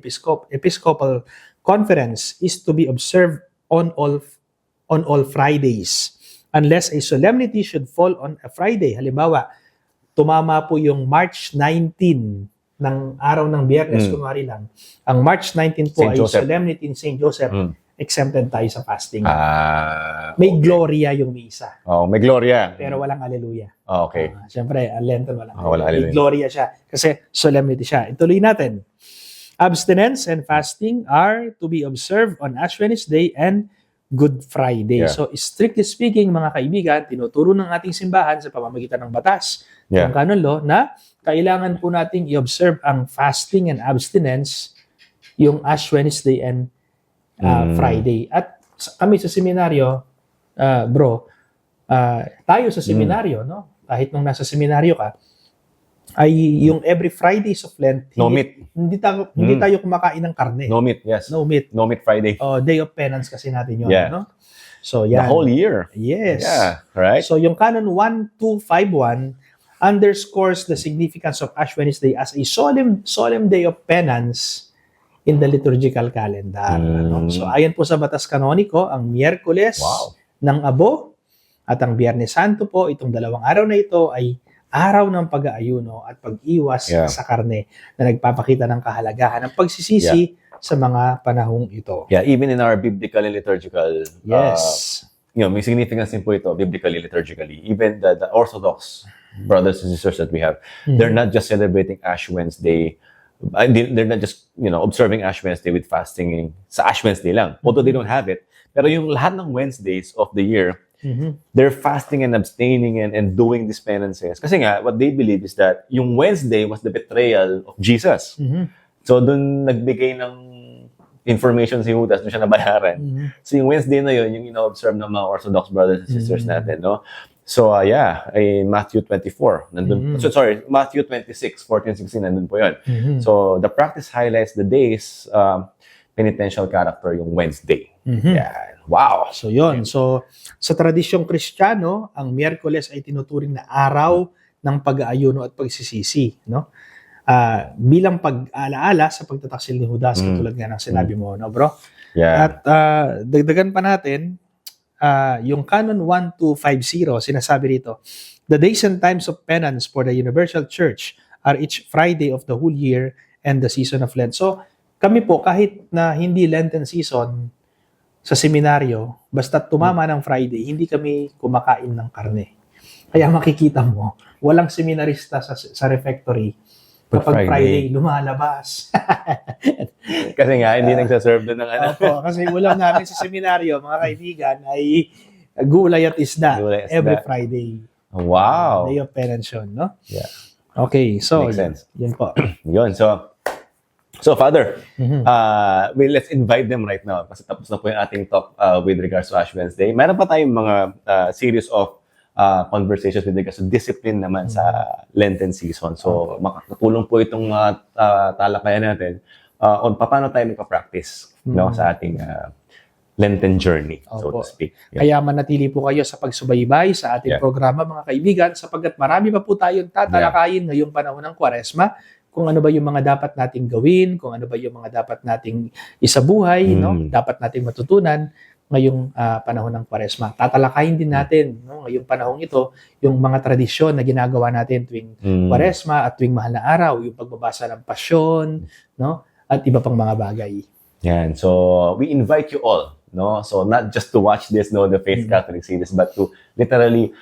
Episcopal Conference is to be observed on all Fridays unless a solemnity should fall on a Friday. Halimbawa, tumama po yung March 19 ng araw ng Biyernes, kunwari lang. Ang March 19 po Saint ay Joseph. solemnity in St. Joseph. Exempted tayo sa fasting. May Okay. Gloria yung misa, Oh, may Gloria. pero walang Alleluia. Okay. Siyempre, Lenten walang Walang May Alleluia. Gloria siya kasi solemnity siya. Ituloy natin. Abstinence and fasting are to be observed on Ash Wednesday and Good Friday. Yeah. So, strictly speaking, mga kaibigan, tinuturo ng ating simbahan sa pamamagitan ng batas, Yeah. ng canon law, na kailangan po nating i-observe ang fasting and abstinence yung Ash Wednesday and Friday. At kami sa seminaryo, bro, tayo sa seminaryo, no? Kahit nung nasa seminaryo ka, ay yung every Fridays of Lent, No meat. hindi tayo kumakain ng karne. No meat, yes. No meat. No meat Friday. Day of penance kasi natin yun, Yeah. no? So, The yan. whole year. Yes. Yeah, right? So, yung Canon 1251 underscores the significance of Ash Wednesday as a solemn day of penance in the liturgical calendar. No? So, ayon po sa batas kanoniko, ang Miyerkules ng Abo at ang Biyernes Santo po, itong dalawang araw na ito ay araw ng pag-aayuno at pag-iwas sa karne na nagpapakita ng kahalagahan ng pagsisisi sa mga panahong ito. Yeah, even in our biblical and liturgical, Yes. may significance din po ito, biblically, liturgically. Even the Orthodox brothers and sisters that we have, they're not just celebrating Ash Wednesday they're not just, observing Ash Wednesday with fasting sa Ash Wednesday lang. Although they don't have it. Pero yung lahat ng Wednesdays of the year, they're fasting and abstaining and doing these penances. Kasi nga, what they believe is that yung Wednesday was the betrayal of Jesus. So, dun nagbigay ng information si Judas, dun siya nabayaran. So, yung Wednesday na yun, yung ino-observe ng mga Orthodox brothers and sisters natin, no? So, in Matthew 24, nandun, Matthew 26, 14, 16, nandun po yun. So, the practice highlights the day's penitential character, yung Wednesday. Yeah. Wow! So yon. So sa tradisyong Kristiyano, ang Miyerkules ay tinuturing na araw ng pag-aayuno at pagsisisi, no? Bilang pag-alaala sa pagtataksil ni Judas, katulad nga ng sinabi mo, no, bro? Yeah. At dagdagan pa natin, yung Canon 1250, sinasabi rito, the days and times of penance for the Universal Church are each Friday of the whole year and the season of Lent. So kami po, kahit na hindi Lenten season, sa seminaryo, basta tumama ng Friday, hindi kami kumakain ng karne. Kaya makikita mo, walang seminarista sa refectory kapag Friday lumalabas. Kasi nga, hindi nagsaserve doon ng ano. Opo, kasi ulam namin sa seminaryo, mga kaibigan, ay gulay at isda Gulay at isda. every Friday. Wow! Day of penance yun, no? Yeah. Okay, so, Makes sense. yun po. Yun, So, Father, let's invite them right now kasi tapos na po yung ating talk with regards to Ash Wednesday. Meron pa tayong mga series of conversations with regards to discipline naman sa Lenten season. So, makakatulong po itong talakayan natin on paano tayo magpa-practice sa ating Lenten journey, so to speak. Yeah. Kaya manatili po kayo sa pagsubaybay sa ating programa, mga kaibigan, sapagkat marami pa po tayong tatalakayin ngayong panahon ng Kwaresma, kung ano ba yung mga dapat nating gawin, kung ano ba yung mga dapat nating isabuhay, no? Dapat nating matutunan ngayong panahon ng Kwaresma. Tatalakayin din natin, no? Ngayong panahong ito, yung mga tradisyon na ginagawa natin tuwing Kwaresma at tuwing mahal na araw, yung pagbabasa ng pasyon, no? At iba pang mga bagay. Yan. So, we invite you all, no? So, not just to watch this, the Faith Catholic series, but to literally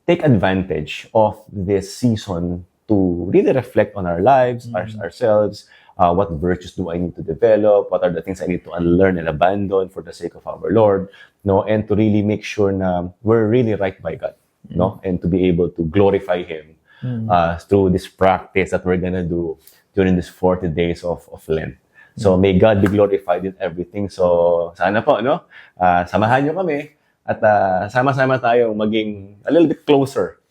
take advantage of this season to really reflect on our lives, ourselves, what virtues do I need to develop, what are the things I need to unlearn and abandon for the sake of our Lord, no, and to really make sure na we're really right by God, no, and to be able to glorify Him through this practice that we're gonna do during these 40 days of Lent. So may God be glorified in everything. So sana po, no, samahan niyo kami at sama-sama tayong maging a little bit closer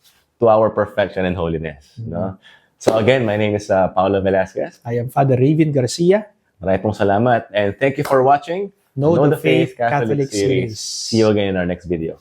to our perfection and holiness. No? So again, my name is Paulo Velasquez. I am Father Raven Garcia. Maraming pong salamat and thank you for watching Know the Faith Catholic series. See you again in our next video.